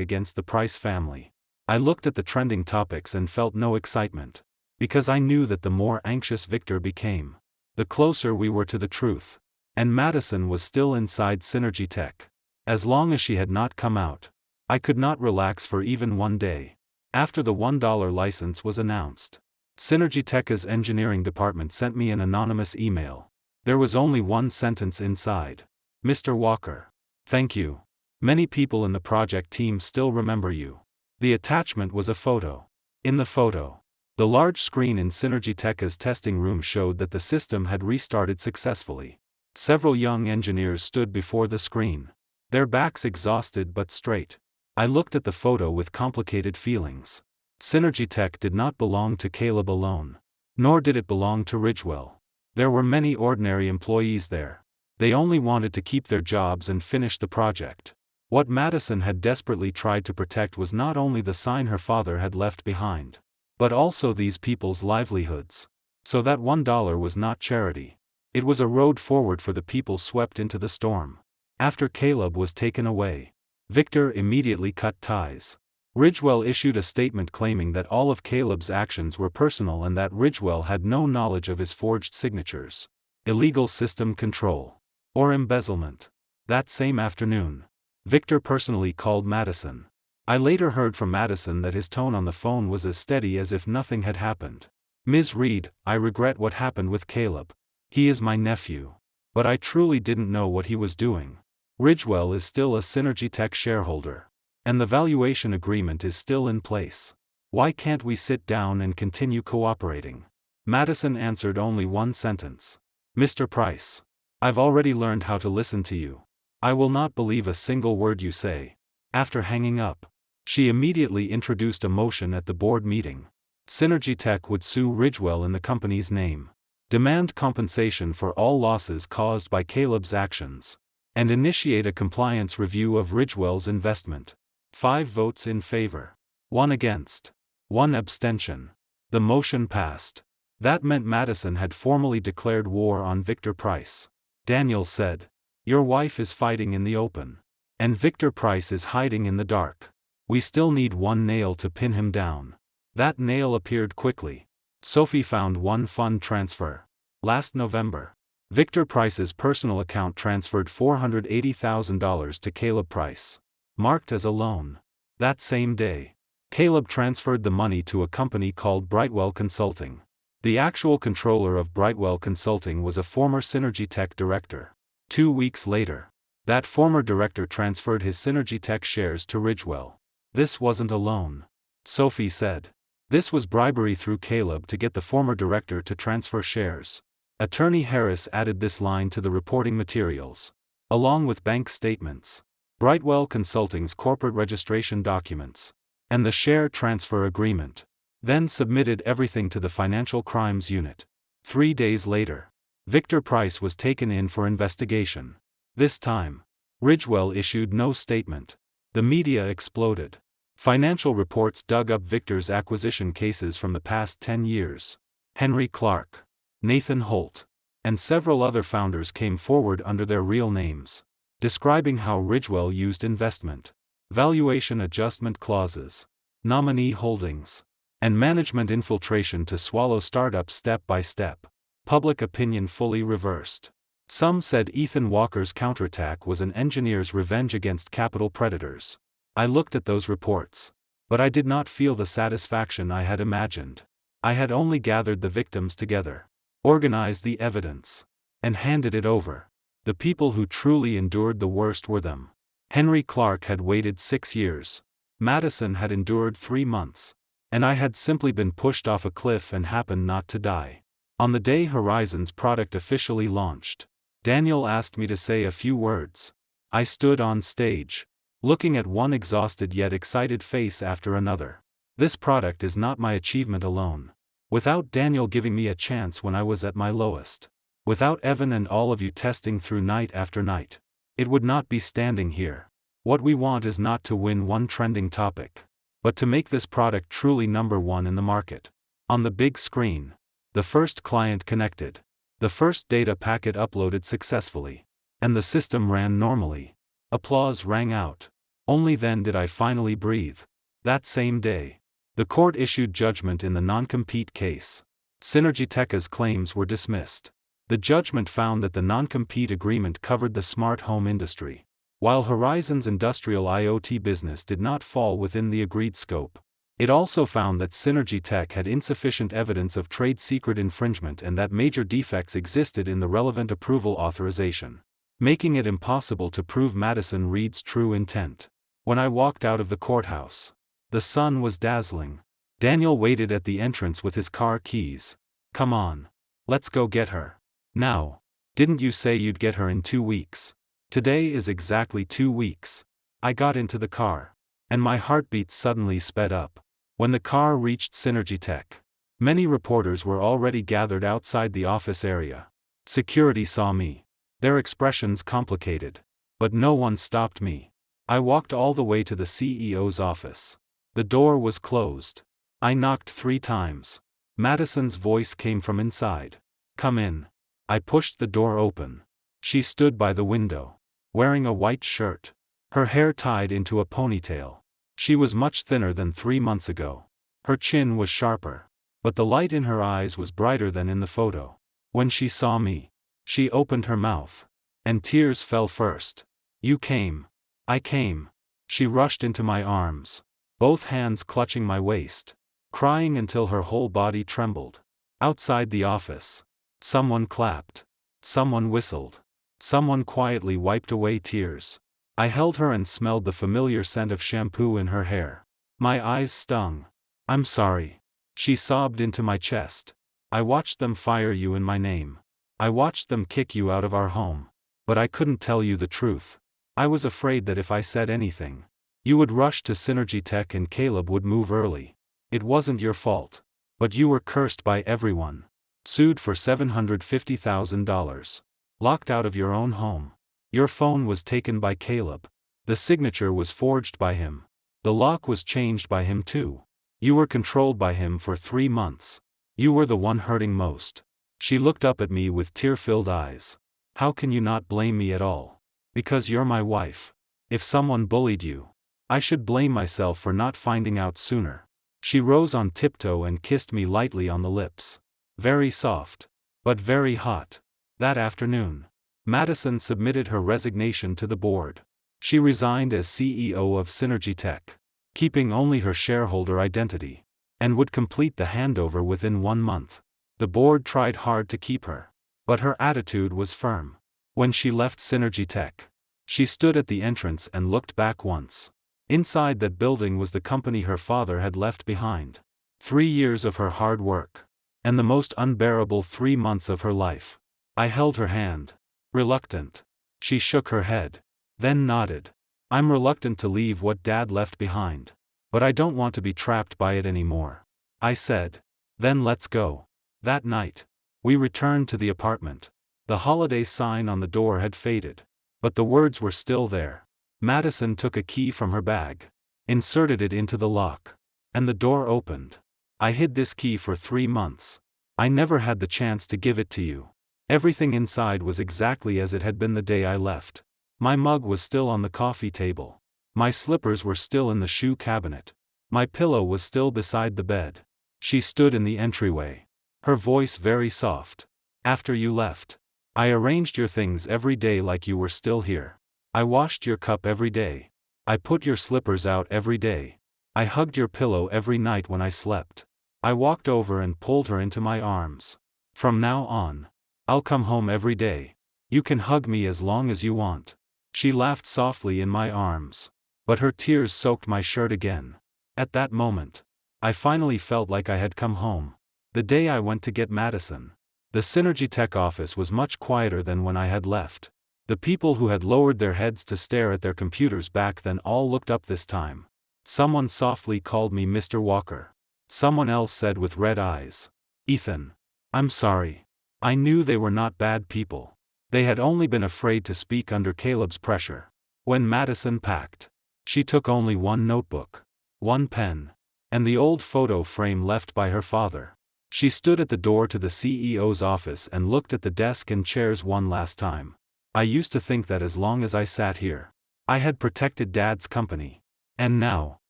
against the Price family. I looked at the trending topics and felt no excitement. Because I knew that the more anxious Victor became, the closer we were to the truth. And Madison was still inside Synergy Tech. As long as she had not come out, I could not relax for even one day. After the $1 license was announced, Synergy Tech's engineering department sent me an anonymous email. There was only one sentence inside. Mr. Walker. Thank you. Many people in the project team still remember you. The attachment was a photo. In the photo, the large screen in Synergy Tech's testing room showed that the system had restarted successfully. Several young engineers stood before the screen, their backs exhausted but straight. I looked at the photo with complicated feelings. Synergy Tech did not belong to Caleb alone. Nor did it belong to Ridgewell. There were many ordinary employees there. They only wanted to keep their jobs and finish the project. What Madison had desperately tried to protect was not only the sign her father had left behind, but also these people's livelihoods. So that $1 was not charity. It was a road forward for the people swept into the storm. After Caleb was taken away, Victor immediately cut ties. Ridgewell issued a statement claiming that all of Caleb's actions were personal and that Ridgewell had no knowledge of his forged signatures, illegal system control, or embezzlement. That same afternoon, Victor personally called Madison. I later heard from Madison that his tone on the phone was as steady as if nothing had happened. Ms. Reed, I regret what happened with Caleb. He is my nephew. But I truly didn't know what he was doing. Ridgewell is still a Synergy Tech shareholder. And the valuation agreement is still in place. Why can't we sit down and continue cooperating? Madison answered only one sentence. Mr. Price. I've already learned how to listen to you. I will not believe a single word you say. After hanging up, she immediately introduced a motion at the board meeting. Synergy Tech would sue Ridgewell in the company's name, demand compensation for all losses caused by Caleb's actions, and initiate a compliance review of Ridgewell's investment. 5 votes in favor, 1 against, 1 abstention. The motion passed. That meant Madison had formally declared war on Victor Price. Daniel said, "Your wife is fighting in the open. And Victor Price is hiding in the dark. We still need one nail to pin him down." That nail appeared quickly. Sophie found one fund transfer. Last November, Victor Price's personal account transferred $480,000 to Caleb Price, marked as a loan. That same day, Caleb transferred the money to a company called Brightwell Consulting. The actual controller of Brightwell Consulting was a former Synergy Tech director. 2 weeks later, that former director transferred his Synergy Tech shares to Ridgewell. This wasn't a loan, Sophie said. This was bribery through Caleb to get the former director to transfer shares. Attorney Harris added this line to the reporting materials, along with bank statements, Brightwell Consulting's corporate registration documents, and the share transfer agreement. Then submitted everything to the Financial Crimes Unit. 3 days later, Victor Price was taken in for investigation. This time, Ridgewell issued no statement. The media exploded. Financial reports dug up Victor's acquisition cases from the past 10 years. Henry Clark, Nathan Holt, and several other founders came forward under their real names, describing how Ridgewell used investment, valuation adjustment clauses, nominee holdings, and management infiltration to swallow startups step by step. Public opinion fully reversed. Some said Ethan Walker's counterattack was an engineer's revenge against capital predators. I looked at those reports, but I did not feel the satisfaction I had imagined. I had only gathered the victims together, organized the evidence, and handed it over. The people who truly endured the worst were them. Henry Clark had waited 6 years. Madison had endured 3 months. And I had simply been pushed off a cliff and happened not to die. On the day Horizon's product officially launched, Daniel asked me to say a few words. I stood on stage, looking at one exhausted yet excited face after another. This product is not my achievement alone. Without Daniel giving me a chance when I was at my lowest, without Evan and all of you testing through night after night, it would not be standing here. What we want is not to win one trending topic, but to make this product truly #1 in the market. On the big screen, the first client connected. The first data packet uploaded successfully. And the system ran normally. Applause rang out. Only then did I finally breathe. That same day, the court issued judgment in the non-compete case. Synergy Tech's claims were dismissed. The judgment found that the non-compete agreement covered the smart home industry, while Horizon's industrial IoT business did not fall within the agreed scope. It also found that Synergy Tech had insufficient evidence of trade secret infringement and that major defects existed in the relevant approval authorization, making it impossible to prove Madison Reed's true intent. When I walked out of the courthouse, the sun was dazzling. Daniel waited at the entrance with his car keys. "Come on. Let's go get her. Now. Didn't you say you'd get her in 2 weeks? Today is exactly 2 weeks." I got into the car, and my heartbeat suddenly sped up. When the car reached Synergy Tech, many reporters were already gathered outside the office area. Security saw me. Their expressions complicated. But no one stopped me. I walked all the way to the CEO's office. The door was closed. I knocked 3 times. Madison's voice came from inside. "Come in." I pushed the door open. She stood by the window, wearing a white shirt, her hair tied into a ponytail. She was much thinner than 3 months ago. Her chin was sharper, but the light in her eyes was brighter than in the photo. When she saw me, she opened her mouth, and tears fell first. "You came." "I came." She rushed into my arms, both hands clutching my waist, crying until her whole body trembled. Outside the office, someone clapped. Someone whistled. Someone quietly wiped away tears. I held her and smelled the familiar scent of shampoo in her hair. My eyes stung. "I'm sorry." She sobbed into my chest. "I watched them fire you in my name. I watched them kick you out of our home. But I couldn't tell you the truth. I was afraid that if I said anything, you would rush to Synergy Tech and Caleb would move early. It wasn't your fault. But you were cursed by everyone. Sued for $750,000. Locked out of your own home. Your phone was taken by Caleb. The signature was forged by him. The lock was changed by him too. You were controlled by him for 3 months. You were the one hurting most." She looked up at me with tear-filled eyes. "How can you not blame me at all? Because you're my wife. If someone bullied you, I should blame myself for not finding out sooner." She rose on tiptoe and kissed me lightly on the lips. Very soft. But very hot. That afternoon, Madison submitted her resignation to the board. She resigned as CEO of Synergy Tech, keeping only her shareholder identity, and would complete the handover within 1 month. The board tried hard to keep her, but her attitude was firm. When she left Synergy Tech, she stood at the entrance and looked back once. Inside that building was the company her father had left behind. 3 years of her hard work, and the most unbearable 3 months of her life. I held her hand. Reluctant. She shook her head, then nodded. "I'm reluctant to leave what Dad left behind. But I don't want to be trapped by it anymore," I said. "Then let's go." That night, we returned to the apartment. The holiday sign on the door had faded, but the words were still there. Madison took a key from her bag, inserted it into the lock, and the door opened. "I hid this key for 3 months. I never had the chance to give it to you." Everything inside was exactly as it had been the day I left. My mug was still on the coffee table. My slippers were still in the shoe cabinet. My pillow was still beside the bed. She stood in the entryway, her voice very soft. "After you left, I arranged your things every day like you were still here. I washed your cup every day. I put your slippers out every day. I hugged your pillow every night when I slept." I walked over and pulled her into my arms. "From now on, I'll come home every day. You can hug me as long as you want." She laughed softly in my arms, but her tears soaked my shirt again. At that moment, I finally felt like I had come home. The day I went to get Madison, the Synergy Tech office was much quieter than when I had left. The people who had lowered their heads to stare at their computers back then all looked up this time. Someone softly called me Mr. Walker. Someone else said with red eyes, "Ethan, I'm sorry." I knew they were not bad people. They had only been afraid to speak under Caleb's pressure. When Madison packed, she took only 1 notebook, 1 pen, and the old photo frame left by her father. She stood at the door to the CEO's office and looked at the desk and chairs one last time. I used to think that as long as I sat here, I had protected Dad's company. And now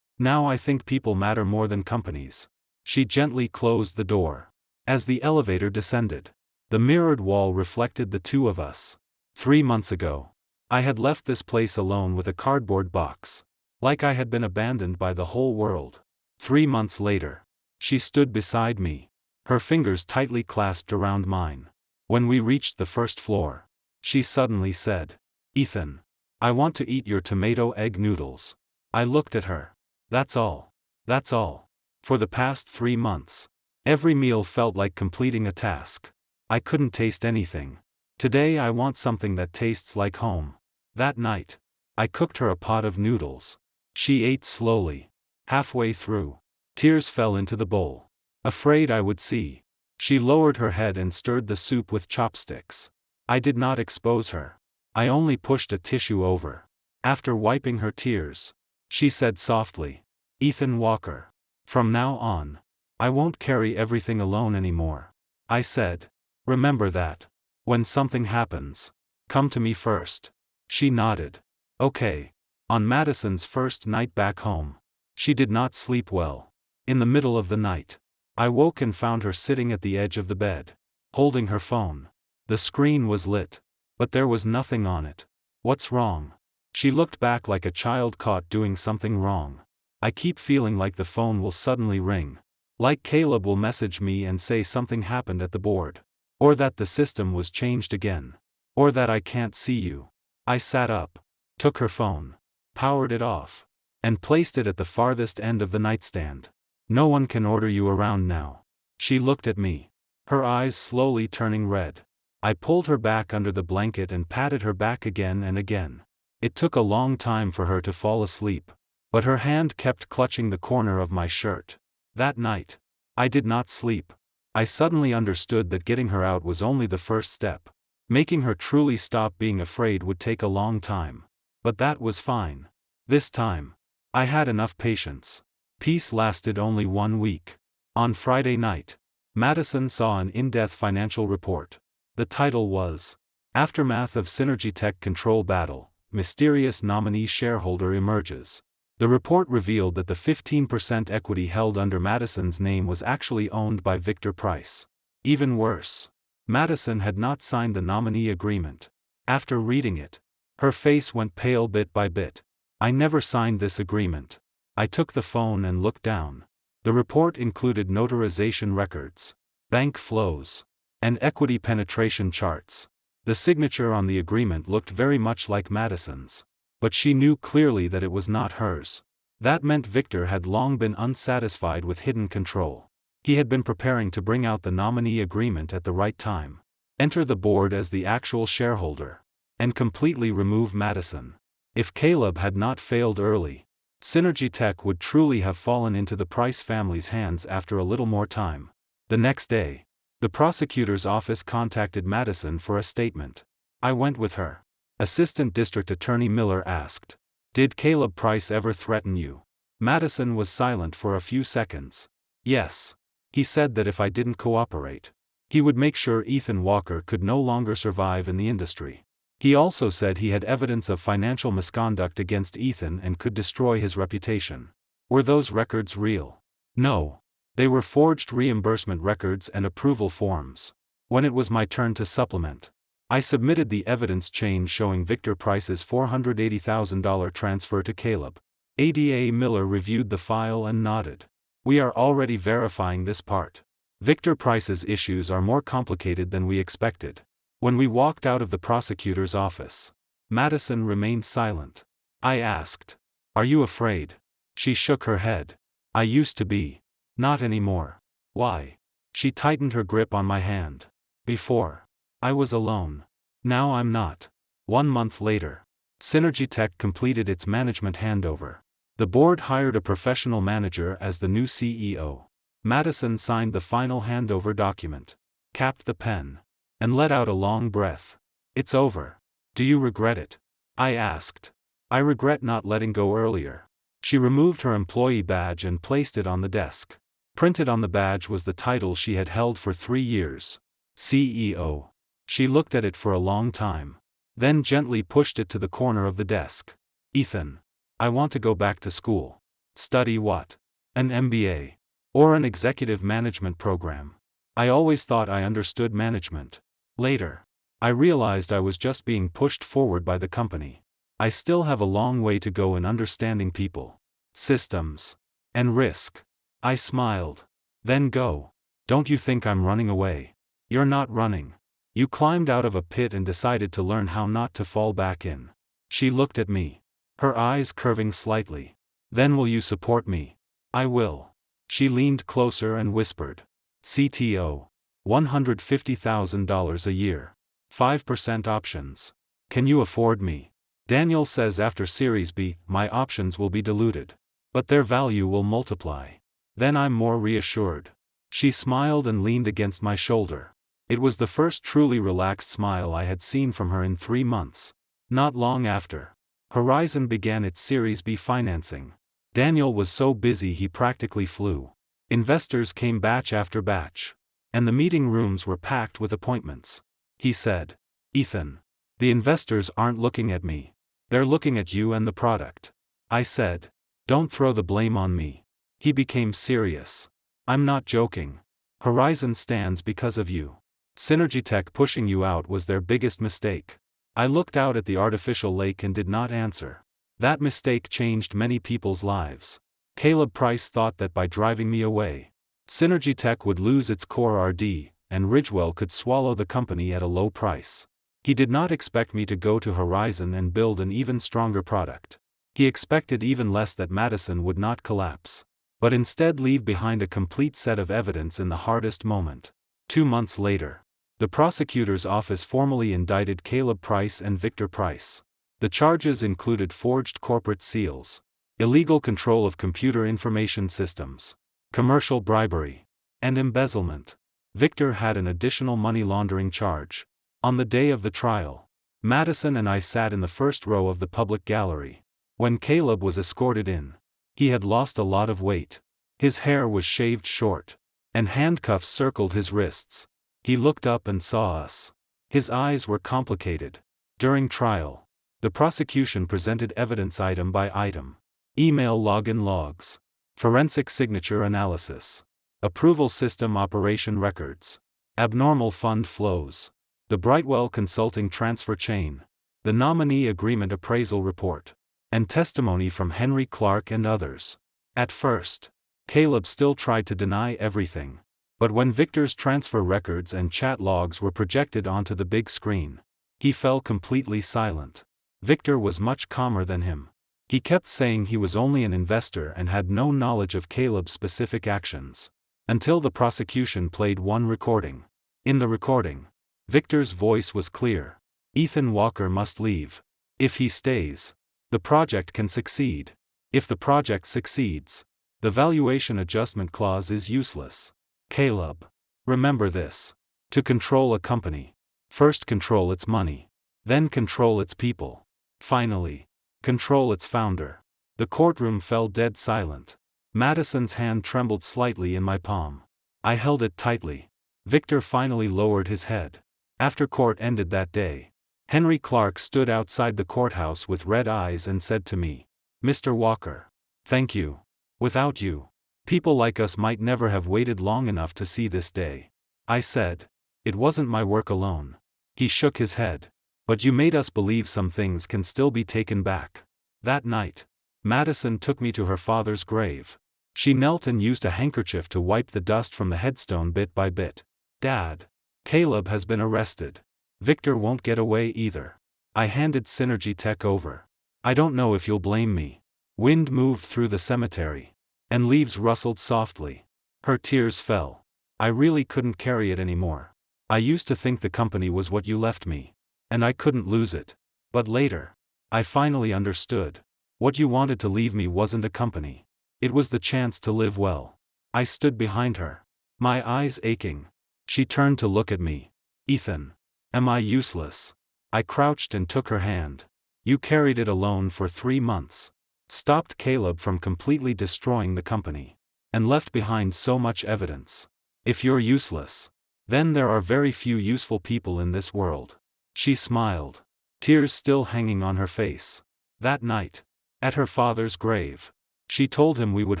I think people matter more than companies. She gently closed the door. As the elevator descended, the mirrored wall reflected the two of us. 3 months ago, I had left this place alone with a cardboard box, like I had been abandoned by the whole world. 3 months later, she stood beside me, her fingers tightly clasped around mine. When we reached the first floor, she suddenly said, "Ethan, I want to eat your tomato egg noodles." I looked at her. That's all. That's all. For the past 3 months, every meal felt like completing a task. I couldn't taste anything. Today I want something that tastes like home. That night, I cooked her a pot of noodles. She ate slowly. Halfway through, tears fell into the bowl. Afraid I would see, she lowered her head and stirred the soup with chopsticks. I did not expose her. I only pushed a tissue over. After wiping her tears, she said softly, "Ethan Walker, from now on, I won't carry everything alone anymore." I said, "Remember that. When something happens, come to me first." She nodded. Okay. On Madison's first night back home, she did not sleep well. In the middle of the night, I woke and found her sitting at the edge of the bed, holding her phone. The screen was lit, but there was nothing on it. "What's wrong?" She looked back like a child caught doing something wrong. "I keep feeling like the phone will suddenly ring. Like Caleb will message me and say something happened at the board. Or that the system was changed again. Or that I can't see you." I sat up, took her phone, powered it off, and placed it at the farthest end of the nightstand. "No one can order you around now." She looked at me, her eyes slowly turning red. I pulled her back under the blanket and patted her back again and again. It took a long time for her to fall asleep, but her hand kept clutching the corner of my shirt. That night, I did not sleep. I suddenly understood that getting her out was only the first step. Making her truly stop being afraid would take a long time. But that was fine. This time, I had enough patience. Peace lasted only 1 week. On Friday night, Madison saw an in-depth financial report. The title was, "Aftermath of Synergy Tech Control Battle, Mysterious Nominee Shareholder Emerges." The report revealed that the 15% equity held under Madison's name was actually owned by Victor Price. Even worse, Madison had not signed the nominee agreement. After reading it, her face went pale bit by bit. "I never signed this agreement." I took the phone and looked down. The report included notarization records, bank flows, and equity penetration charts. The signature on the agreement looked very much like Madison's. But she knew clearly that it was not hers. That meant Victor had long been unsatisfied with hidden control. He had been preparing to bring out the nominee agreement at the right time, enter the board as the actual shareholder, and completely remove Madison. If Caleb had not failed early, Synergy Tech would truly have fallen into the Price family's hands after a little more time. The next day, the prosecutor's office contacted Madison for a statement. I went with her. Assistant District Attorney Miller asked, "Did Caleb Price ever threaten you?" Madison was silent for a few seconds. "Yes. He said that if I didn't cooperate, he would make sure Ethan Walker could no longer survive in the industry. He also said he had evidence of financial misconduct against Ethan and could destroy his reputation." Were those records real? No. They were forged reimbursement records and approval forms. When it was my turn to supplement, I submitted the evidence chain showing Victor Price's $480,000 transfer to Caleb. ADA Miller reviewed the file and nodded. "We are already verifying this part. Victor Price's issues are more complicated than we expected." When we walked out of the prosecutor's office, Madison remained silent. I asked, "Are you afraid?" She shook her head. "I used to be. Not anymore." "Why?" She tightened her grip on my hand. "Before, I was alone. Now I'm not." 1 month later, Synergy Tech completed its management handover. The board hired a professional manager as the new CEO. Madison signed the final handover document, capped the pen, and let out a long breath. "It's over. Do you regret it?" I asked. "I regret not letting go earlier." She removed her employee badge and placed it on the desk. Printed on the badge was the title she had held for 3 years. CEO. She looked at it for a long time. Then gently pushed it to the corner of the desk. Ethan. I want to go back to school. Study what? An MBA. Or an executive management program. I always thought I understood management. Later, I realized I was just being pushed forward by the company. I still have a long way to go in understanding people, systems, and risk. I smiled. Then go. Don't you think I'm running away? You're not running. You climbed out of a pit and decided to learn how not to fall back in. She looked at me, her eyes curving slightly. Then will you support me? I will. She leaned closer and whispered. CTO. $150,000 a year. 5% options. Can you afford me? Daniel says after Series B, my options will be diluted. But their value will multiply. Then I'm more reassured. She smiled and leaned against my shoulder. It was the first truly relaxed smile I had seen from her in 3 months. Not long after, Horizon began its Series B financing. Daniel was so busy he practically flew. Investors came batch after batch. And the meeting rooms were packed with appointments. He said, Ethan, the investors aren't looking at me. They're looking at you and the product. I said, don't throw the blame on me. He became serious. I'm not joking. Horizon stands because of you. Synergy Tech pushing you out was their biggest mistake. I looked out at the artificial lake and did not answer. That mistake changed many people's lives. Caleb Price thought that by driving me away, Synergy Tech would lose its core RD, and Ridgewell could swallow the company at a low price. He did not expect me to go to Horizon and build an even stronger product. He expected even less that Madison would not collapse, but instead leave behind a complete set of evidence in the hardest moment. 2 months later, the prosecutor's office formally indicted Caleb Price and Victor Price. The charges included forged corporate seals, illegal control of computer information systems, commercial bribery, and embezzlement. Victor had an additional money laundering charge. On the day of the trial, Madison and I sat in the first row of the public gallery. When Caleb was escorted in, he had lost a lot of weight. His hair was shaved short, and handcuffs circled his wrists. He looked up and saw us. His eyes were complicated. During trial, the prosecution presented evidence item by item. Email login logs, forensic signature analysis, approval system operation records, abnormal fund flows, the Brightwell Consulting transfer chain, the nominee agreement appraisal report, and testimony from Henry Clark and others. At first, Caleb still tried to deny everything. But when Victor's transfer records and chat logs were projected onto the big screen, he fell completely silent. Victor was much calmer than him. He kept saying he was only an investor and had no knowledge of Caleb's specific actions. Until the prosecution played one recording. In the recording, Victor's voice was clear. Ethan Walker must leave. If he stays, the project can succeed. If the project succeeds, the valuation adjustment clause is useless. Caleb, remember this. To control a company, first control its money, then control its people, finally, control its founder. The courtroom fell dead silent. Madison's hand trembled slightly in my palm. I held it tightly. Victor finally lowered his head. After court ended that day, Henry Clark stood outside the courthouse with red eyes and said to me, Mr. Walker, thank you. Without you, people like us might never have waited long enough to see this day. I said, it wasn't my work alone. He shook his head. But you made us believe some things can still be taken back. That night, Madison took me to her father's grave. She knelt and used a handkerchief to wipe the dust from the headstone bit by bit. Dad, Caleb has been arrested. Victor won't get away either. I handed Synergy Tech over. I don't know if you'll blame me. Wind moved through the cemetery, and leaves rustled softly. Her tears fell. I really couldn't carry it anymore. I used to think the company was what you left me, and I couldn't lose it. But later, I finally understood. What you wanted to leave me wasn't a company. It was the chance to live well. I stood behind her, my eyes aching. She turned to look at me. Ethan, am I useless? I crouched and took her hand. You carried it alone for 3 months. Stopped Caleb from completely destroying the company. and left behind so much evidence. If you're useless, then there are very few useful people in this world. She smiled, tears still hanging on her face. That night, at her father's grave, she told him we would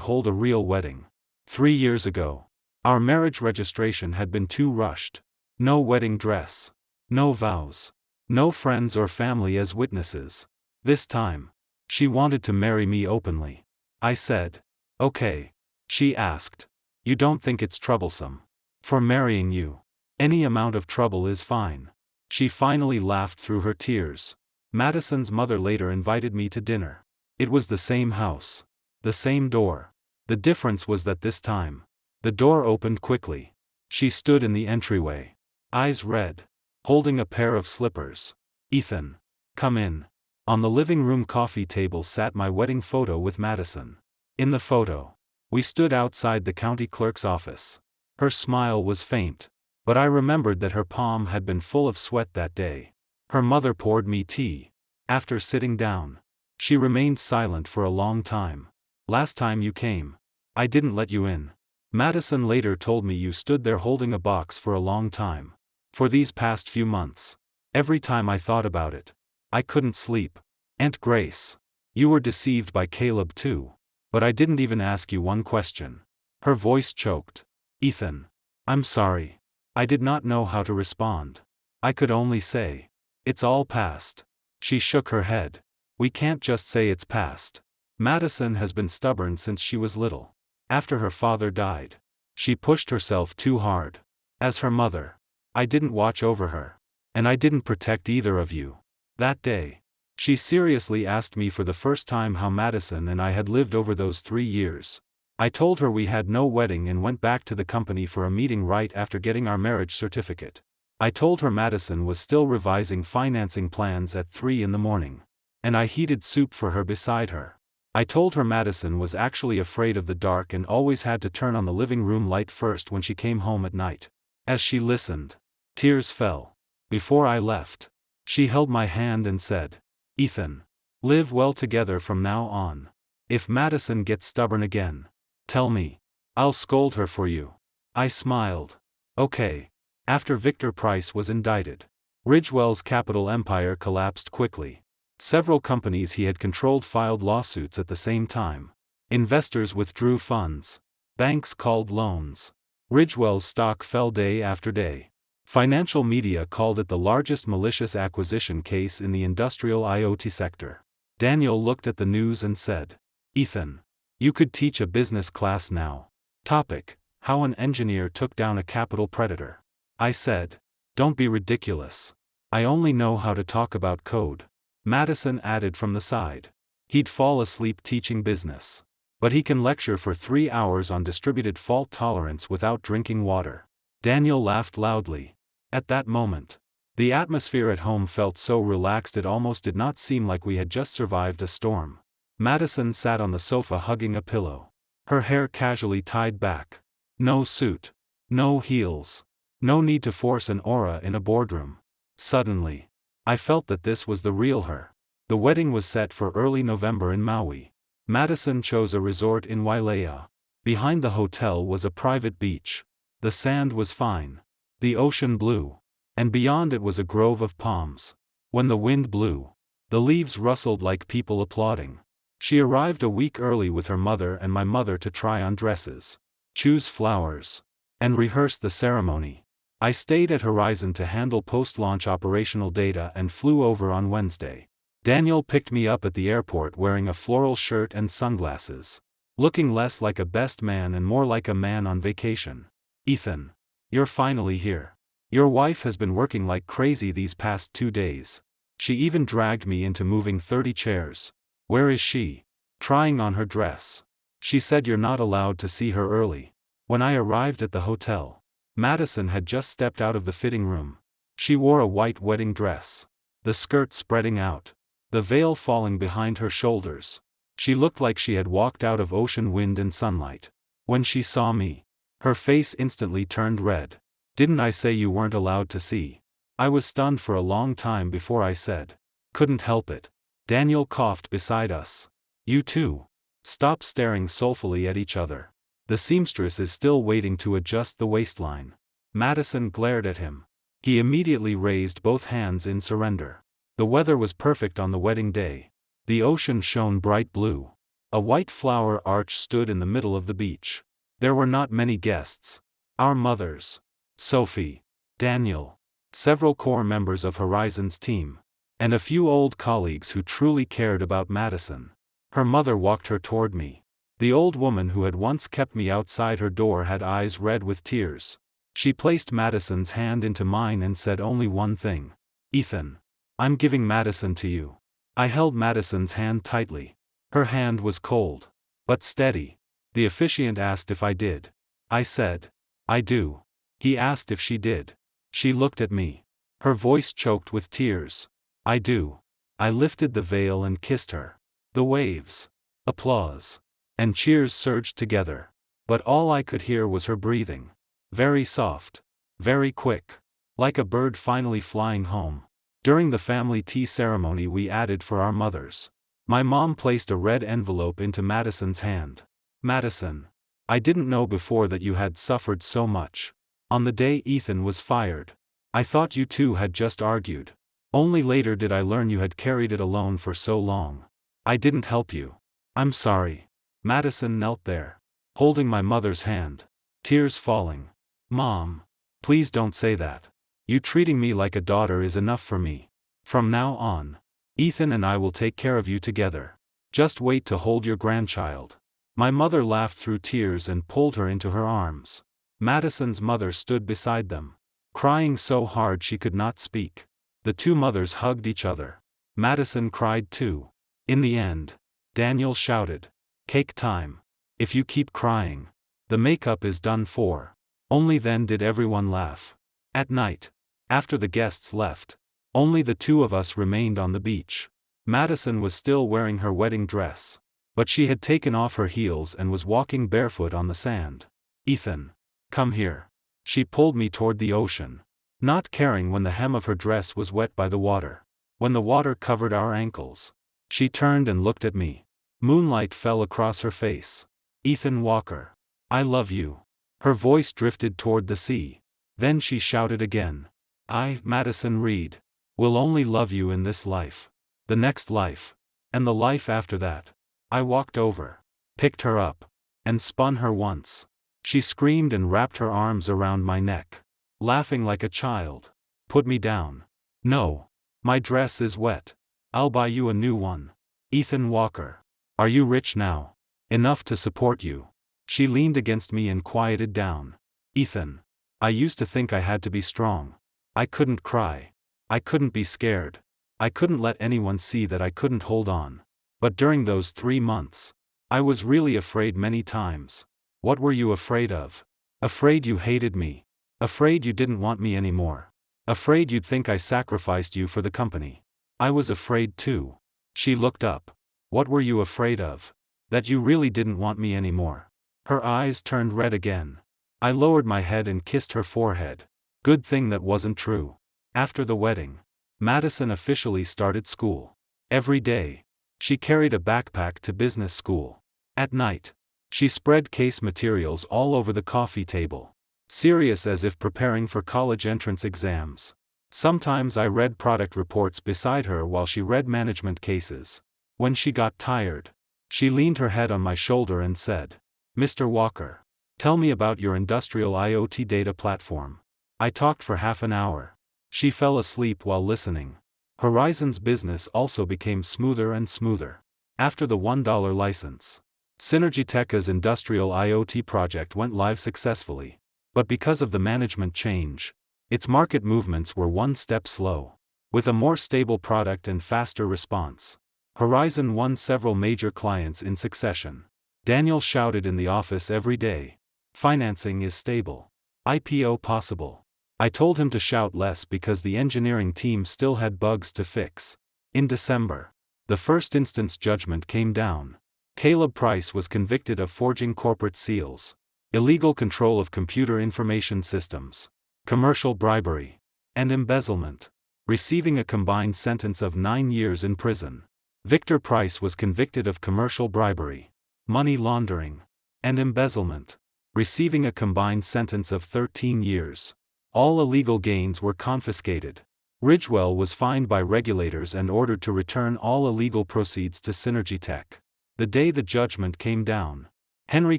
hold a real wedding. 3 years ago, our marriage registration had been too rushed. No wedding dress, no vows, no friends or family as witnesses. This time, she wanted to marry me openly. I said, okay. She asked, you don't think it's troublesome? For marrying you, any amount of trouble is fine. She finally laughed through her tears. Madison's mother later invited me to dinner. It was the same house, the same door. The difference was that this time, the door opened quickly. She stood in the entryway, eyes red, holding a pair of slippers. Ethan, come in. On the living room coffee table sat my wedding photo with Madison. In the photo, we stood outside the county clerk's office. Her smile was faint, but I remembered that her palm had been full of sweat that day. Her mother poured me tea. After sitting down, she remained silent for a long time. Last time you came, I didn't let you in. Madison later told me you stood there holding a box for a long time. For these past few months, every time I thought about it, I couldn't sleep. Aunt Grace, you were deceived by Caleb too. But I didn't even ask you one question. Her voice choked. Ethan, I'm sorry. I did not know how to respond. I could only say, it's all past. She shook her head. We can't just say it's past. Madison has been stubborn since she was little. After her father died, she pushed herself too hard. As her mother, I didn't watch over her. And I didn't protect either of you. That day, she seriously asked me for the first time how Madison and I had lived over those 3 years. I told her we had no wedding and went back to the company for a meeting right after getting our marriage certificate. I told her Madison was still revising financing plans at 3 in the morning. And I heated soup for her beside her. I told her Madison was actually afraid of the dark and always had to turn on the living room light first when she came home at night. As she listened, tears fell. Before I left, she held my hand and said, Ethan, live well together from now on. If Madison gets stubborn again, tell me. I'll scold her for you. I smiled. Okay. After Victor Price was indicted, Ridgewell's capital empire collapsed quickly. Several companies he had controlled filed lawsuits at the same time. Investors withdrew funds. Banks called loans. Ridgewell's stock fell day after day. Financial media called it the largest malicious acquisition case in the industrial IoT sector. Daniel looked at the news and said, Ethan, you could teach a business class now. Topic: How an engineer took down a capital predator. I said, don't be ridiculous. I only know how to talk about code. Madison added from the side. He'd fall asleep teaching business. But he can lecture for 3 hours on distributed fault tolerance without drinking water. Daniel laughed loudly. At that moment, the atmosphere at home felt so relaxed it almost did not seem like we had just survived a storm. Madison sat on the sofa hugging a pillow. Her hair casually tied back. No suit. No heels. No need to force an aura in a boardroom. Suddenly, I felt that this was the real her. The wedding was set for early November in Maui. Madison chose a resort in Wailea. Behind the hotel was a private beach. The sand was fine. The ocean blue. And beyond it was a grove of palms. When the wind blew, the leaves rustled like people applauding. She arrived a week early with her mother and my mother to try on dresses, choose flowers, and rehearse the ceremony. I stayed at Horizon to handle post-launch operational data and flew over on Wednesday. Daniel picked me up at the airport wearing a floral shirt and sunglasses, looking less like a best man and more like a man on vacation. Ethan, you're finally here. Your wife has been working like crazy these past 2 days. She even dragged me into moving 30 chairs. Where is she? Trying on her dress. She said you're not allowed to see her early. When I arrived at the hotel, Madison had just stepped out of the fitting room. She wore a white wedding dress, the skirt spreading out, the veil falling behind her shoulders. She looked like she had walked out of ocean wind and sunlight. When she saw me, her face instantly turned red. Didn't I say you weren't allowed to see? I was stunned for a long time before I said, couldn't help it. Daniel coughed beside us. You too. Stop staring soulfully at each other. The seamstress is still waiting to adjust the waistline. Madison glared at him. He immediately raised both hands in surrender. The weather was perfect on the wedding day. The ocean shone bright blue. A white flower arch stood in the middle of the beach. There were not many guests. Our mothers, Sophie, Daniel, several core members of Horizon's team, and a few old colleagues who truly cared about Madison. Her mother walked her toward me. The old woman who had once kept me outside her door had eyes red with tears. She placed Madison's hand into mine and said only one thing. "Ethan, I'm giving Madison to you." I held Madison's hand tightly. Her hand was cold, but steady. The officiant asked if I did. I said, "I do." He asked if she did. She looked at me. Her voice choked with tears. "I do." I lifted the veil and kissed her. The waves, applause, and cheers surged together. But all I could hear was her breathing. Very soft. Very quick. Like a bird finally flying home. During the family tea ceremony we added for our mothers. My mom placed a red envelope into Madison's hand. "Madison, I didn't know before that you had suffered so much. On the day Ethan was fired, I thought you two had just argued. Only later did I learn you had carried it alone for so long. I didn't help you. I'm sorry." Madison knelt there, holding my mother's hand, tears falling. "Mom, please don't say that. You treating me like a daughter is enough for me. From now on, Ethan and I will take care of you together. Just wait to hold your grandchild." My mother laughed through tears and pulled her into her arms. Madison's mother stood beside them, crying so hard she could not speak. The two mothers hugged each other. Madison cried too. In the end, Daniel shouted, "Cake time. If you keep crying, the makeup is done for." Only then did everyone laugh. At night, after the guests left, only the two of us remained on the beach. Madison was still wearing her wedding dress, but she had taken off her heels and was walking barefoot on the sand. "Ethan, come here." She pulled me toward the ocean, not caring when the hem of her dress was wet by the water. When the water covered our ankles, she turned and looked at me. Moonlight fell across her face. "Ethan Walker, I love you." Her voice drifted toward the sea. Then she shouted again. "I, Madison Reed, will only love you in this life, the next life, and the life after that." I walked over, picked her up, and spun her once. She screamed and wrapped her arms around my neck, laughing like a child. "Put me down." "No. My dress is wet. I'll buy you a new one." "Ethan Walker, are you rich now? Enough to support you?" She leaned against me and quieted down. "Ethan, I used to think I had to be strong. I couldn't cry. I couldn't be scared. I couldn't let anyone see that I couldn't hold on. But during those 3 months, I was really afraid many times." "What were you afraid of?" "Afraid you hated me. Afraid you didn't want me anymore. Afraid you'd think I sacrificed you for the company." "I was afraid too." She looked up. "What were you afraid of?" "That you really didn't want me anymore." Her eyes turned red again. I lowered my head and kissed her forehead. Good thing that wasn't true. After the wedding, Madison officially started school. Every day, she carried a backpack to business school. At night, she spread case materials all over the coffee table, serious as if preparing for college entrance exams. Sometimes I read product reports beside her while she read management cases. When she got tired, she leaned her head on my shoulder and said, "Mr. Walker, tell me about your industrial IoT data platform." I talked for half an hour. She fell asleep while listening. Horizon's business also became smoother and smoother. After the $1 license, Synergyteka's industrial IoT project went live successfully. But because of the management change, its market movements were one step slow. With a more stable product and faster response, Horizon won several major clients in succession. Daniel shouted in the office every day, "Financing is stable. IPO possible." I told him to shout less because the engineering team still had bugs to fix. In December, the first instance judgment came down. Caleb Price was convicted of forging corporate seals, illegal control of computer information systems, commercial bribery, and embezzlement, receiving a combined sentence of 9 years in prison. Victor Price was convicted of commercial bribery, money laundering, and embezzlement, receiving a combined sentence of 13 years. All illegal gains were confiscated. Ridgewell was fined by regulators and ordered to return all illegal proceeds to Synergy Tech. The day the judgment came down, Henry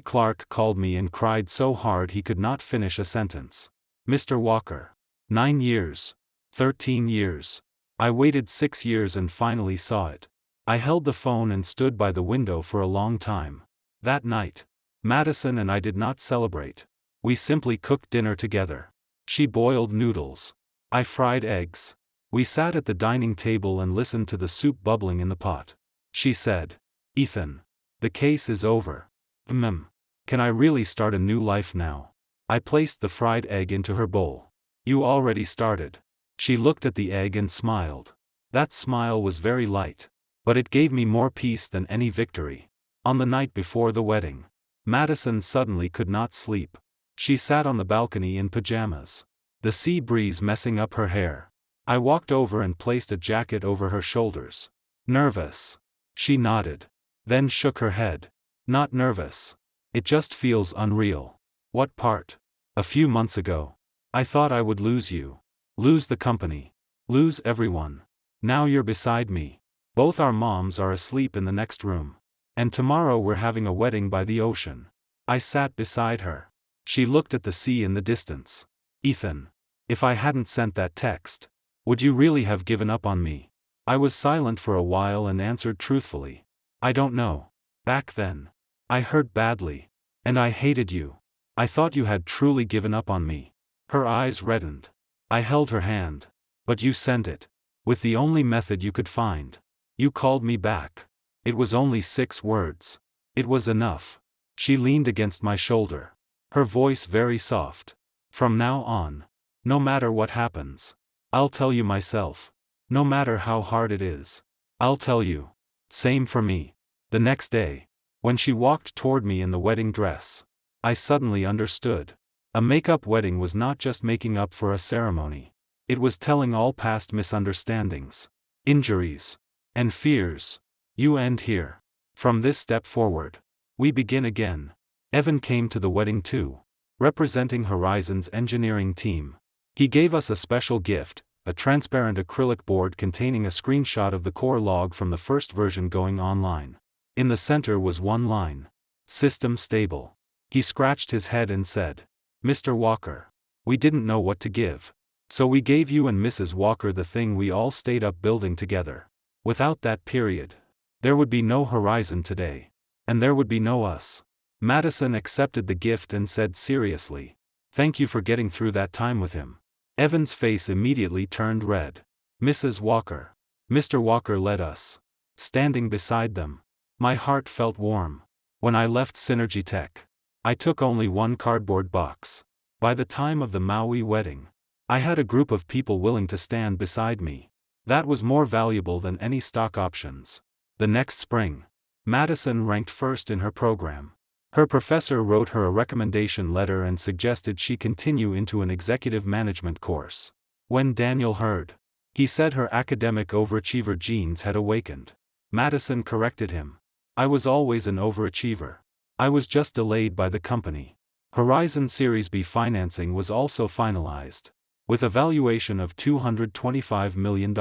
Clark called me and cried so hard he could not finish a sentence. Mr. Walker. 9 years. 13 years. I waited 6 years and finally saw it. I held the phone and stood by the window for a long time. That night, Madison and I did not celebrate. We simply cooked dinner together. She boiled noodles. I fried eggs. We sat at the dining table and listened to the soup bubbling in the pot. She said, "Ethan, the case is over. Can I really start a new life now?" I placed the fried egg into her bowl. "You already started." She looked at the egg and smiled. That smile was very light, but it gave me more peace than any victory. On the night before the wedding, Madison suddenly could not sleep. She sat on the balcony in pajamas, the sea breeze messing up her hair. I walked over and placed a jacket over her shoulders. "Nervous?" She nodded, then shook her head. "Not nervous. It just feels unreal." "What part?" "A few months ago, I thought I would lose you. Lose the company. Lose everyone. Now you're beside me. Both our moms are asleep in the next room. And tomorrow we're having a wedding by the ocean." I sat beside her. She looked at the sea in the distance. "Ethan, if I hadn't sent that text, would you really have given up on me?" I was silent for a while and answered truthfully. "I don't know. Back then, I hurt badly. And I hated you. I thought you had truly given up on me." Her eyes reddened. I held her hand. "But you sent it. With the only method you could find. You called me back. It was only 6 words. It was enough." She leaned against my shoulder, her voice very soft. "From now on, no matter what happens, I'll tell you myself. No matter how hard it is, I'll tell you." Same for me. The next day, when she walked toward me in the wedding dress, I suddenly understood. A make-up wedding was not just making up for a ceremony. It was telling all past misunderstandings, injuries, and fears. You end here. From this step forward, we begin again. Evan came to the wedding too, representing Horizon's engineering team. He gave us a special gift, a transparent acrylic board containing a screenshot of the core log from the first version going online. In the center was one line: "System stable." He scratched his head and said, "Mr. Walker, we didn't know what to give. So we gave you and Mrs. Walker the thing we all stayed up building together. Without that period, there would be no Horizon today. And there would be no us." Madison accepted the gift and said seriously, "Thank you for getting through that time with him." Evan's face immediately turned red. "Mrs. Walker." Mr. Walker led us. Standing beside them, my heart felt warm. When I left Synergy Tech, I took only one cardboard box. By the time of the Maui wedding, I had a group of people willing to stand beside me. That was more valuable than any stock options. The next spring, Madison ranked first in her program. Her professor wrote her a recommendation letter and suggested she continue into an executive management course. When Daniel heard, he said her academic overachiever genes had awakened. Madison corrected him. "I was always an overachiever. I was just delayed by the company." Horizon Series B financing was also finalized, with a valuation of $225 million.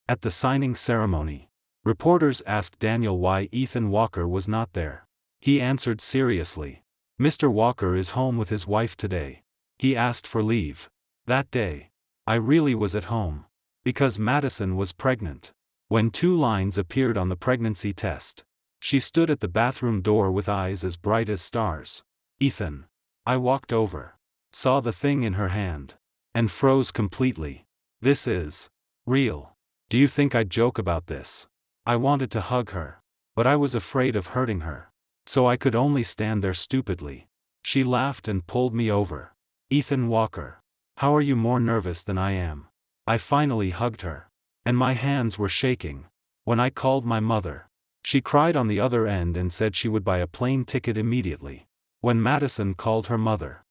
At the signing ceremony, reporters asked Daniel why Ethan Walker was not there. He answered seriously, "Mr. Walker is home with his wife today. He asked for leave." That day, I really was at home. Because Madison was pregnant. When 2 lines appeared on the pregnancy test, she stood at the bathroom door with eyes as bright as stars. "Ethan." I walked over, saw the thing in her hand, and froze completely. "This is real. Do you think I'd joke about this?" I wanted to hug her, but I was afraid of hurting her. So I could only stand there stupidly. She laughed and pulled me over. "Ethan Walker, how are you more nervous than I am?" I finally hugged her. And my hands were shaking. When I called my mother, she cried on the other end and said she would buy a plane ticket immediately. When Madison called her mother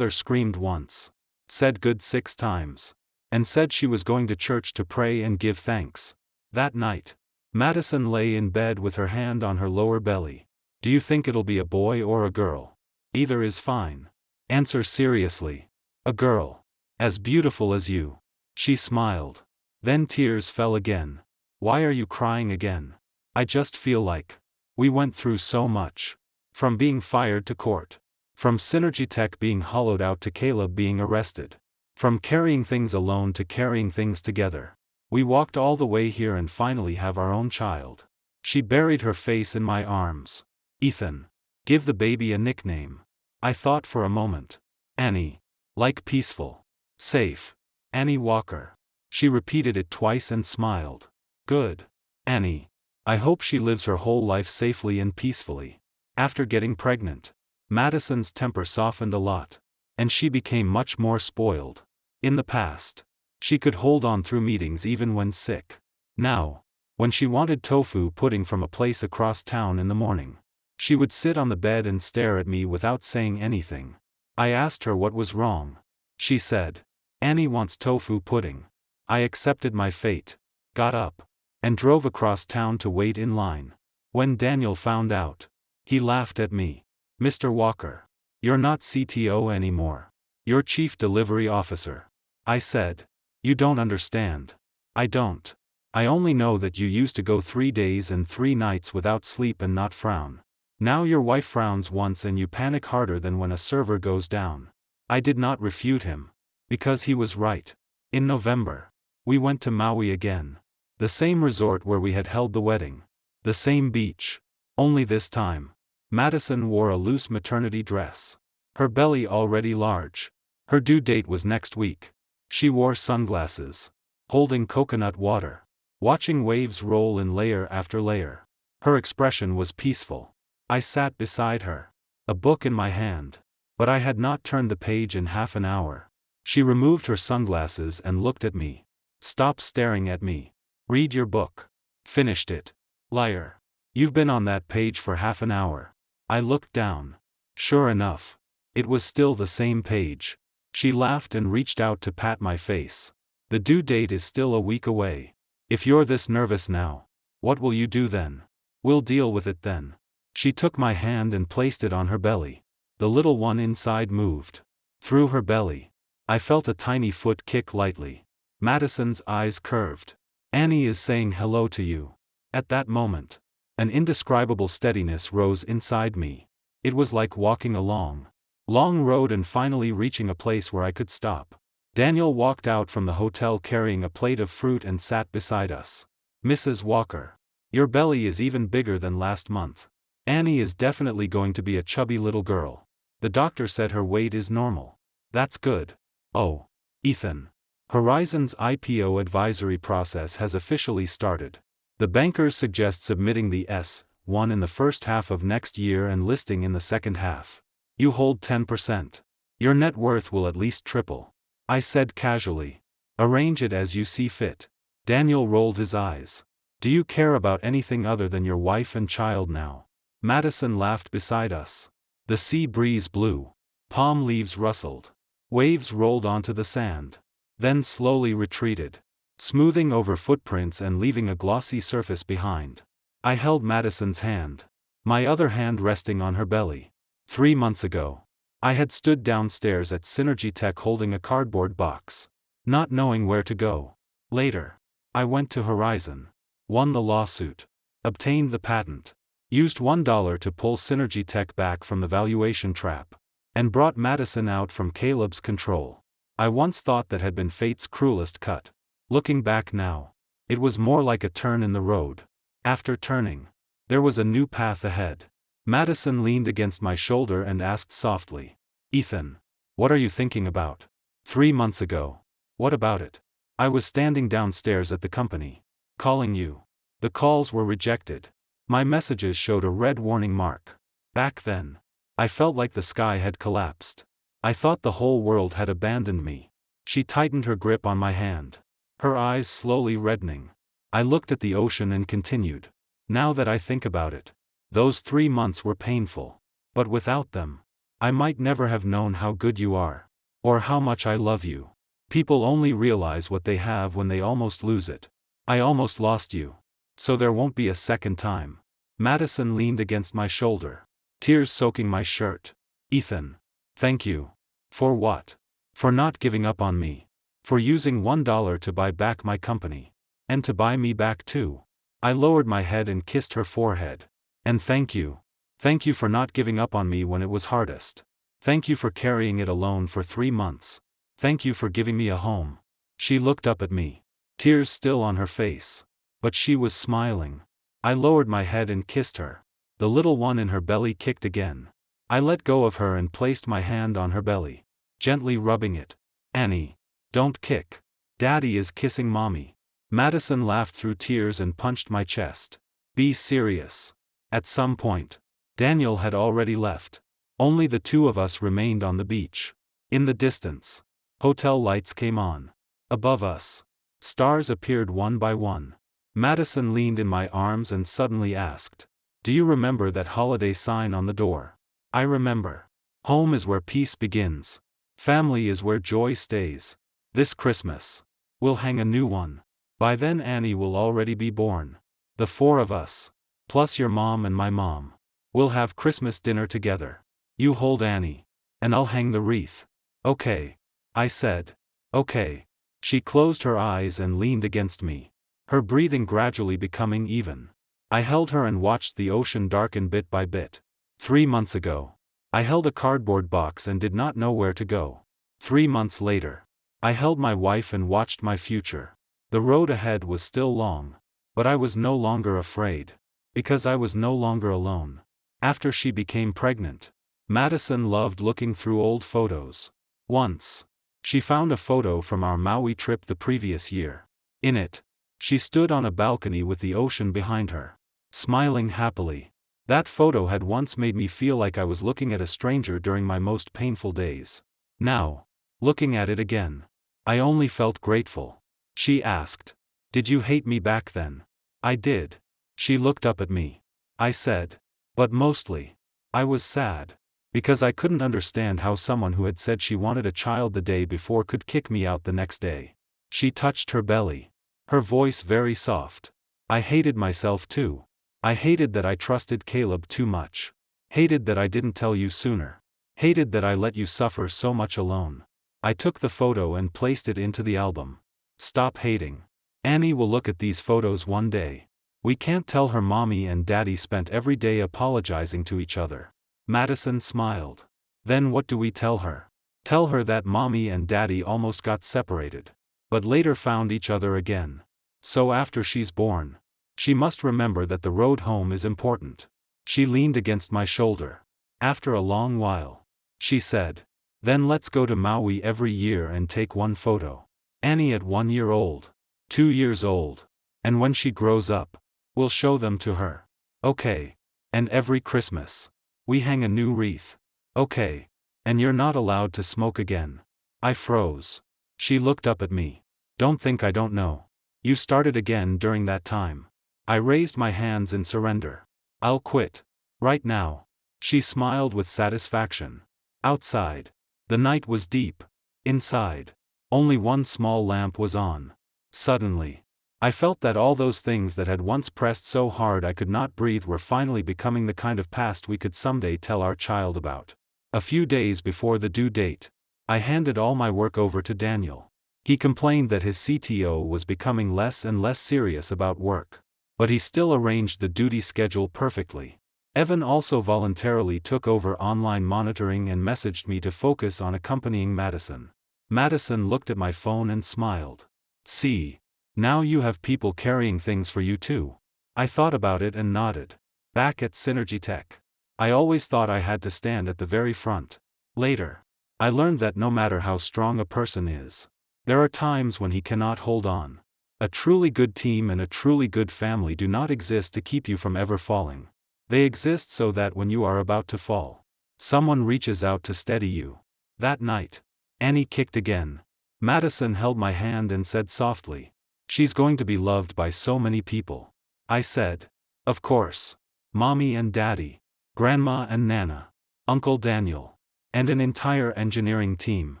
screamed once, said good 6 times, and said she was going to church to pray and give thanks. That night, Madison lay in bed with her hand on her lower belly. Do you think it'll be a boy or a girl? Either is fine. Answer seriously. A girl. As beautiful as you. She smiled. Then tears fell again. Why are you crying again? I just feel like. We went through so much. From being fired to court. From Synergy Tech being hollowed out to Caleb being arrested. From carrying things alone to carrying things together. We walked all the way here and finally have our own child. She buried her face in my arms. Ethan. Give the baby a nickname. I thought for a moment. Annie. Like peaceful. Safe. Annie Walker. She repeated it twice and smiled. Good. Annie. I hope she lives her whole life safely and peacefully. After getting pregnant, Madison's temper softened a lot. And she became much more spoiled. In the past, she could hold on through meetings even when sick. Now, when she wanted tofu pudding from a place across town in the morning, she would sit on the bed and stare at me without saying anything. I asked her what was wrong. She said, Annie wants tofu pudding. I accepted my fate, got up, and drove across town to wait in line. When Daniel found out, he laughed at me. Mr. Walker, you're not CTO anymore. You're Chief Delivery Officer. I said, you don't understand. I don't. I only know that you used to go 3 days and 3 nights without sleep and not frown. Now your wife frowns once and you panic harder than when a server goes down. I did not refute him. Because he was right. In November, we went to Maui again. The same resort where we had held the wedding. The same beach. Only this time, Madison wore a loose maternity dress. Her belly already large. Her due date was next week. She wore sunglasses. Holding coconut water. Watching waves roll in layer after layer. Her expression was peaceful. I sat beside her. A book in my hand. But I had not turned the page in half an hour. She removed her sunglasses and looked at me. Stop staring at me. Read your book. Finished it. Liar. You've been on that page for half an hour. I looked down. Sure enough. It was still the same page. She laughed and reached out to pat my face. The due date is still a week away. If you're this nervous now, what will you do then? We'll deal with it then. She took my hand and placed it on her belly. The little one inside moved. Through her belly. I felt a tiny foot kick lightly. Madison's eyes curved. Annie is saying hello to you. At that moment, an indescribable steadiness rose inside me. It was like walking a long road and finally reaching a place where I could stop. Daniel walked out from the hotel carrying a plate of fruit and sat beside us. Mrs. Walker. Your belly is even bigger than last month. Annie is definitely going to be a chubby little girl. The doctor said her weight is normal. That's good. Oh. Ethan. Horizon's IPO advisory process has officially started. The bankers suggest submitting the S-1 in the first half of next year and listing in the second half. You hold 10%. Your net worth will at least triple. I said casually. Arrange it as you see fit. Daniel rolled his eyes. Do you care about anything other than your wife and child now? Madison laughed beside us. The sea breeze blew. Palm leaves rustled. Waves rolled onto the sand. Then slowly retreated. Smoothing over footprints and leaving a glossy surface behind. I held Madison's hand. My other hand resting on her belly. 3 months ago, I had stood downstairs at Synergy Tech holding a cardboard box. Not knowing where to go. Later, I went to Horizon. Won the lawsuit. Obtained the patent. Used $1 to pull Synergy Tech back from the valuation trap. And brought Madison out from Caleb's control. I once thought that had been fate's cruelest cut. Looking back now, it was more like a turn in the road. After turning, there was a new path ahead. Madison leaned against my shoulder and asked softly, Ethan, what are you thinking about? 3 months ago. What about it? I was standing downstairs at the company. Calling you. The calls were rejected. My messages showed a red warning mark. Back then, I felt like the sky had collapsed. I thought the whole world had abandoned me. She tightened her grip on my hand. Her eyes slowly reddening. I looked at the ocean and continued. Now that I think about it, those 3 months were painful. But without them, I might never have known how good you are. Or how much I love you. People only realize what they have when they almost lose it. I almost lost you. So there won't be a second time. Madison leaned against my shoulder, tears soaking my shirt. Ethan. Thank you. For what? For not giving up on me. For using $1 to buy back my company. And to buy me back too. I lowered my head and kissed her forehead. And thank you. Thank you for not giving up on me when it was hardest. Thank you for carrying it alone for 3 months. Thank you for giving me a home. She looked up at me, tears still on her face. But she was smiling. I lowered my head and kissed her. The little one in her belly kicked again. I let go of her and placed my hand on her belly, gently rubbing it. Annie. Don't kick. Daddy is kissing Mommy. Madison laughed through tears and punched my chest. Be serious. At some point, Daniel had already left. Only the two of us remained on the beach. In the distance, hotel lights came on. Above us, stars appeared one by one. Madison leaned in my arms and suddenly asked, "Do you remember that holiday sign on the door?" I remember. Home is where peace begins. Family is where joy stays. This Christmas, we'll hang a new one. By then Annie will already be born. The 4 of us, plus your mom and my mom, we'll have Christmas dinner together. You hold Annie, and I'll hang the wreath. Okay. I said. Okay. She closed her eyes and leaned against me, her breathing gradually becoming even. I held her and watched the ocean darken bit by bit. 3 months ago, I held a cardboard box and did not know where to go. 3 months later, I held my wife and watched my future. The road ahead was still long, but I was no longer afraid, because I was no longer alone. After she became pregnant, Madison loved looking through old photos. Once, she found a photo from our Maui trip the previous year. In it, she stood on a balcony with the ocean behind her, smiling happily. That photo had once made me feel like I was looking at a stranger during my most painful days. Now, looking at it again, I only felt grateful. She asked, "Did you hate me back then?" I did. She looked up at me. I said, "But mostly, I was sad. Because I couldn't understand how someone who had said she wanted a child the day before could kick me out the next day." She touched her belly, her voice very soft. I hated myself too. I hated that I trusted Caleb too much. Hated that I didn't tell you sooner. Hated that I let you suffer so much alone. I took the photo and placed it into the album. Stop hating. Annie will look at these photos one day. We can't tell her Mommy and Daddy spent every day apologizing to each other. Madison smiled. Then what do we tell her? Tell her that Mommy and Daddy almost got separated, but later found each other again. So after she's born, she must remember that the road home is important. She leaned against my shoulder. After a long while, she said, "Then let's go to Maui every year and take one photo. Annie at 1 year old, 2 years old, and when she grows up, we'll show them to her. Okay. And every Christmas, we hang a new wreath. Okay. And you're not allowed to smoke again." I froze. She looked up at me. "Don't think I don't know. You started again during that time." I raised my hands in surrender. "I'll quit. Right now." She smiled with satisfaction. Outside, the night was deep. Inside, only one small lamp was on. Suddenly, I felt that all those things that had once pressed so hard I could not breathe were finally becoming the kind of past we could someday tell our child about. A few days before the due date, I handed all my work over to Daniel. He complained that his CTO was becoming less and less serious about work. But he still arranged the duty schedule perfectly. Evan also voluntarily took over online monitoring and messaged me to focus on accompanying Madison. Madison looked at my phone and smiled. "See, now you have people carrying things for you too." I thought about it and nodded. Back at Synergy Tech, I always thought I had to stand at the very front. Later, I learned that no matter how strong a person is, there are times when he cannot hold on. A truly good team and a truly good family do not exist to keep you from ever falling. They exist so that when you are about to fall, someone reaches out to steady you. That night, Annie kicked again. Madison held my hand and said softly, "She's going to be loved by so many people." I said, "Of course. Mommy and Daddy, Grandma and Nana, Uncle Daniel, and an entire engineering team."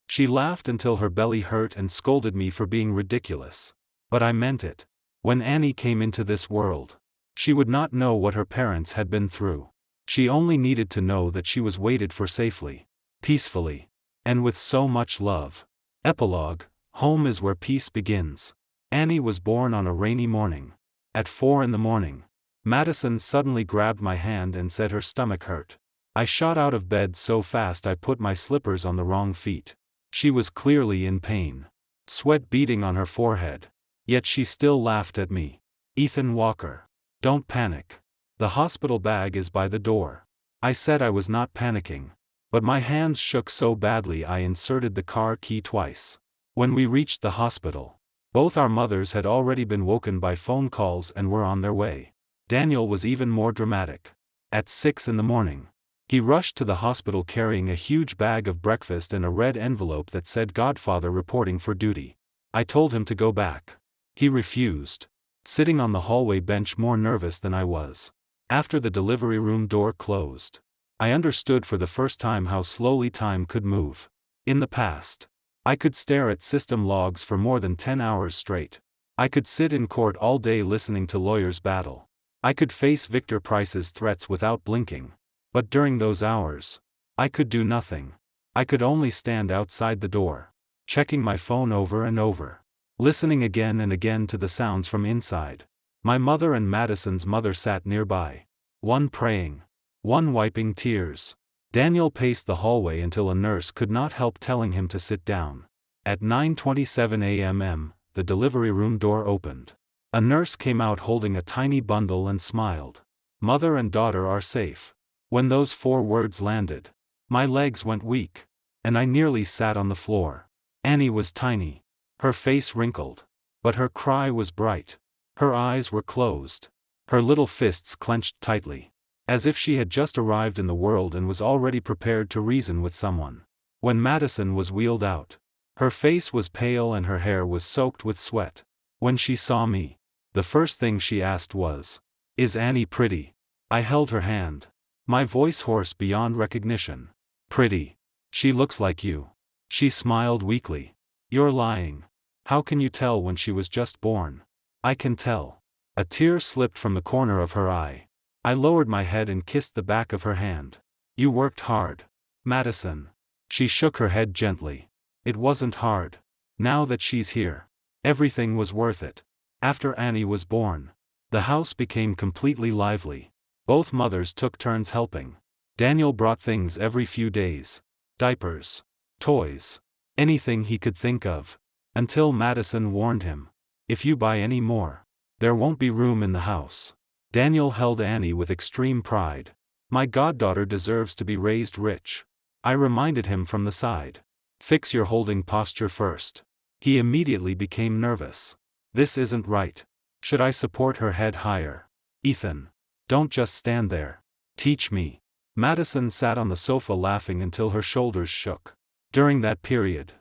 She laughed until her belly hurt and scolded me for being ridiculous. But I meant it. When Annie came into this world, She would not know what her parents had been through. She only needed to know that she was waited for safely, peacefully, and with so much love. Epilogue. Home is where peace begins. Annie was born on a rainy morning. At 4 a.m. Madison suddenly grabbed my hand and said her stomach hurt. I shot out of bed so fast I put my slippers on the wrong feet. She was clearly in pain. Sweat beading on her forehead. Yet she still laughed at me. Ethan Walker. Don't panic. The hospital bag is by the door. I said I was not panicking. But my hands shook so badly I inserted the car key twice. When we reached the hospital, both our mothers had already been woken by phone calls and were on their way. Daniel was even more dramatic. At 6 a.m, he rushed to the hospital carrying a huge bag of breakfast and a red envelope that said Godfather reporting for duty. I told him to go back. He refused, sitting on the hallway bench more nervous than I was. After the delivery room door closed, I understood for the first time how slowly time could move. In the past, I could stare at system logs for more than 10 hours straight. I could sit in court all day listening to lawyers battle. I could face Victor Price's threats without blinking. But during those hours, I could do nothing. I could only stand outside the door, checking my phone over and over, listening again and again to the sounds from inside. My mother and Madison's mother sat nearby, one praying, one wiping tears. Daniel paced the hallway until a nurse could not help telling him to sit down. At 9:27 a.m, the delivery room door opened. A nurse came out holding a tiny bundle and smiled. Mother and daughter are safe. When those 4 words landed, my legs went weak, and I nearly sat on the floor. Annie was tiny, her face wrinkled, but her cry was bright. Her eyes were closed, her little fists clenched tightly, as if she had just arrived in the world and was already prepared to reason with someone. When Madison was wheeled out, her face was pale and her hair was soaked with sweat. When she saw me, the first thing she asked was, "Is Annie pretty?" I held her hand, my voice hoarse beyond recognition. "Pretty. She looks like you." She smiled weakly. "You're lying. How can you tell when she was just born?" "I can tell." A tear slipped from the corner of her eye. I lowered my head and kissed the back of her hand. "You worked hard, Madison." She shook her head gently. "It wasn't hard. Now that she's here, everything was worth it." After Annie was born, the house became completely lively. Both mothers took turns helping. Daniel brought things every few days. Diapers, toys, anything he could think of. Until Madison warned him, "If you buy any more, there won't be room in the house." Daniel held Annie with extreme pride. "My goddaughter deserves to be raised rich." I reminded him from the side, "Fix your holding posture first." He immediately became nervous. "This isn't right. Should I support her head higher?" "Ethan, don't just stand there. Teach me." Madison sat on the sofa laughing until her shoulders shook. During that period,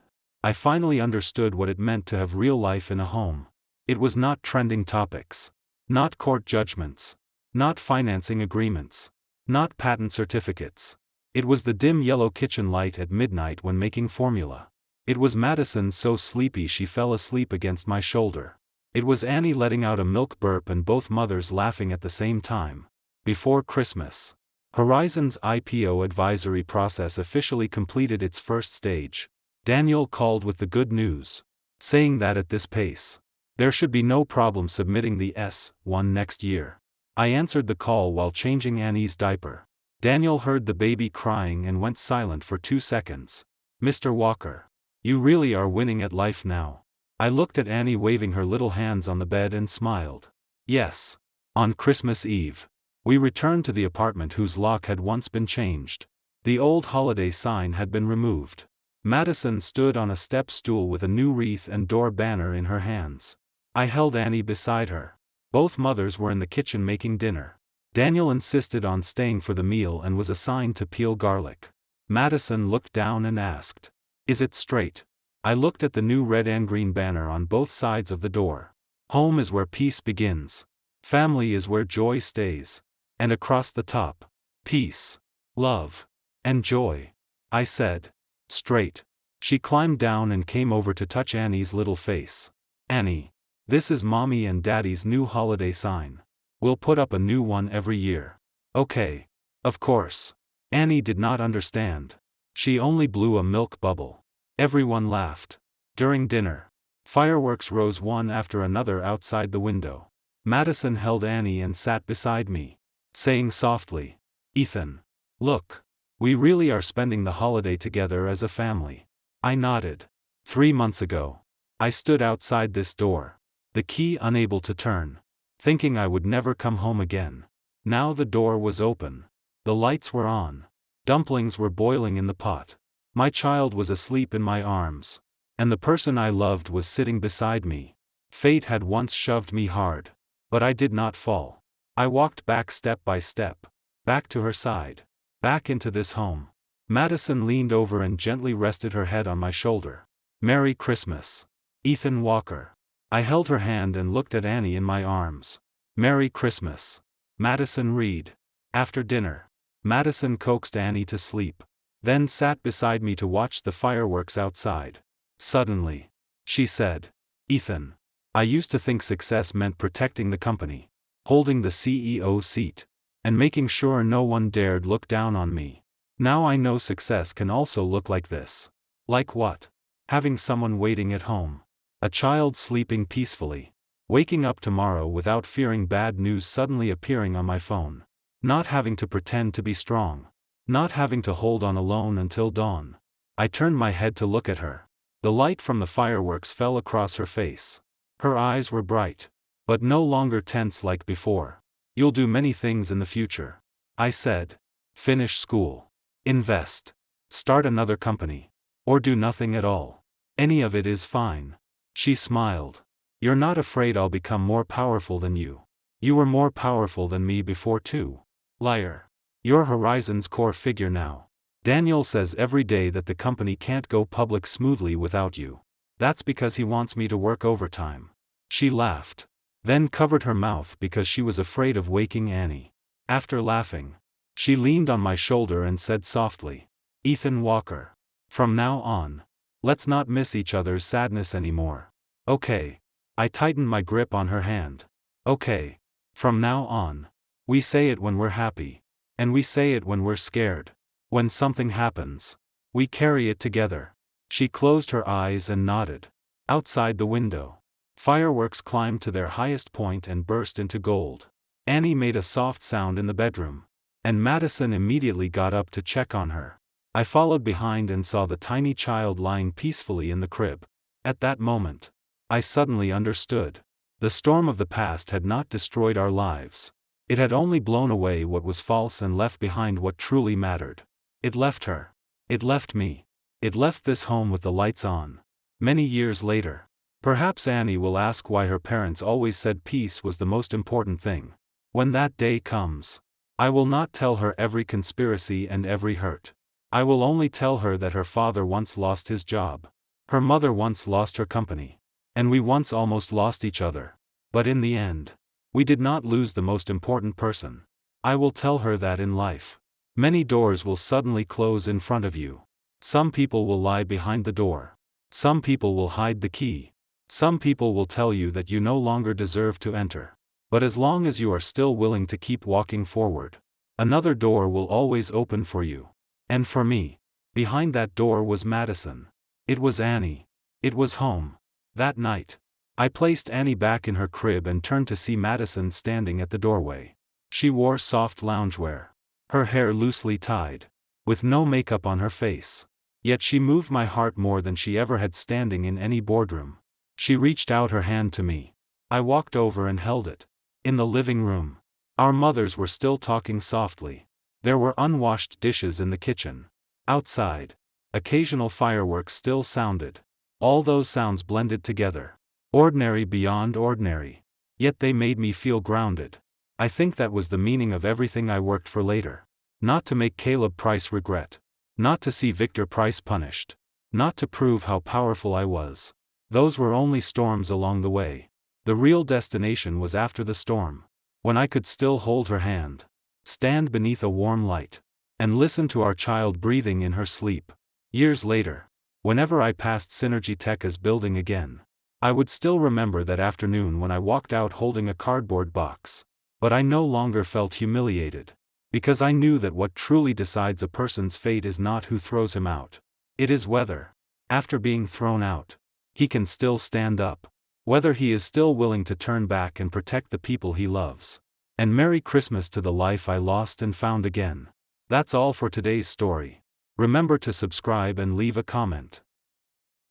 I finally understood what it meant to have real life in a home. It was not trending topics, not court judgments, not financing agreements, not patent certificates. It was the dim yellow kitchen light at midnight when making formula. It was Madison so sleepy she fell asleep against my shoulder. It was Annie letting out a milk burp and both mothers laughing at the same time. Before Christmas, Horizon's IPO advisory process officially completed its first stage. Daniel called with the good news, saying that at this pace, there should be no problem submitting the S1 next year. I answered the call while changing Annie's diaper. Daniel heard the baby crying and went silent for 2 seconds. "Mr. Walker, you really are winning at life now." I looked at Annie waving her little hands on the bed and smiled. Yes. On Christmas Eve, we returned to the apartment whose lock had once been changed. The old holiday sign had been removed. Madison stood on a step stool with a new wreath and door banner in her hands. I held Annie beside her. Both mothers were in the kitchen making dinner. Daniel insisted on staying for the meal and was assigned to peel garlic. Madison looked down and asked, "Is it straight?" I looked at the new red and green banner on both sides of the door. "Home is where peace begins. Family is where joy stays." And across the top, "Peace, love, and joy." I said, "Straight." She climbed down and came over to touch Annie's little face. "Annie, this is Mommy and Daddy's new holiday sign. We'll put up a new one every year. Okay. Of course. Annie did not understand. She only blew a milk bubble. Everyone laughed. During dinner, fireworks rose one after another outside the window. Madison held Annie and sat beside me, saying softly, "Ethan, look. We really are spending the holiday together as a family." I nodded. 3 months ago, I stood outside this door, the key unable to turn, thinking I would never come home again. Now the door was open. The lights were on. Dumplings were boiling in the pot. My child was asleep in my arms. And the person I loved was sitting beside me. Fate had once shoved me hard. But I did not fall. I walked back step by step. Back to her side. Back into this home. Madison leaned over and gently rested her head on my shoulder. "Merry Christmas, Ethan Walker." I held her hand and looked at Annie in my arms. "Merry Christmas, Madison Reed." After dinner, Madison coaxed Annie to sleep, then sat beside me to watch the fireworks outside. Suddenly, she said, "Ethan, I used to think success meant protecting the company, holding the CEO seat, and making sure no one dared look down on me. Now I know success can also look like this." "Like what?" "Having someone waiting at home. A child sleeping peacefully. Waking up tomorrow without fearing bad news suddenly appearing on my phone. Not having to pretend to be strong. Not having to hold on alone until dawn." I turned my head to look at her. The light from the fireworks fell across her face. Her eyes were bright, but no longer tense like before. "You'll do many things in the future," I said. "Finish school. Invest. Start another company. Or do nothing at all. Any of it is fine." She smiled. "You're not afraid I'll become more powerful than you. You were more powerful than me before too." "Liar. You're Horizon's core figure now. Daniel says every day that the company can't go public smoothly without you. That's because he wants me to work overtime." She laughed, then covered her mouth because she was afraid of waking Annie. After laughing, she leaned on my shoulder and said softly, "Ethan Walker, from now on, let's not miss each other's sadness anymore. Okay." I tightened my grip on her hand. "Okay. From now on. We say it when we're happy. And we say it when we're scared. When something happens. We carry it together." She closed her eyes and nodded. Outside the window, fireworks climbed to their highest point and burst into gold. Annie made a soft sound in the bedroom, and Madison immediately got up to check on her. I followed behind and saw the tiny child lying peacefully in the crib. At that moment, I suddenly understood. The storm of the past had not destroyed our lives. It had only blown away what was false and left behind what truly mattered. It left her. It left me. It left this home with the lights on. Many years later, perhaps Annie will ask why her parents always said peace was the most important thing. When that day comes, I will not tell her every conspiracy and every hurt. I will only tell her that her father once lost his job. Her mother once lost her company. And we once almost lost each other. But in the end, we did not lose the most important person. I will tell her that in life, many doors will suddenly close in front of you. Some people will lie behind the door. Some people will hide the key. Some people will tell you that you no longer deserve to enter. But as long as you are still willing to keep walking forward, another door will always open for you. And for me, behind that door was Madison. It was Annie. It was home. That night, I placed Annie back in her crib and turned to see Madison standing at the doorway. She wore soft loungewear, her hair loosely tied, with no makeup on her face. Yet she moved my heart more than she ever had standing in any boardroom. She reached out her hand to me. I walked over and held it. In the living room, our mothers were still talking softly. There were unwashed dishes in the kitchen. Outside, occasional fireworks still sounded. All those sounds blended together. Ordinary beyond ordinary. Yet they made me feel grounded. I think that was the meaning of everything I worked for later. Not to make Caleb Price regret. Not to see Victor Price punished. Not to prove how powerful I was. Those were only storms along the way. The real destination was after the storm. When I could still hold her hand, stand beneath a warm light, and listen to our child breathing in her sleep. Years later, whenever I passed Synergy Tech's building again, I would still remember that afternoon when I walked out holding a cardboard box. But I no longer felt humiliated. Because I knew that what truly decides a person's fate is not who throws him out. It is whether, after being thrown out, he can still stand up. Whether he is still willing to turn back and protect the people he loves. And Merry Christmas to the life I lost and found again. That's all for today's story. Remember to subscribe and leave a comment.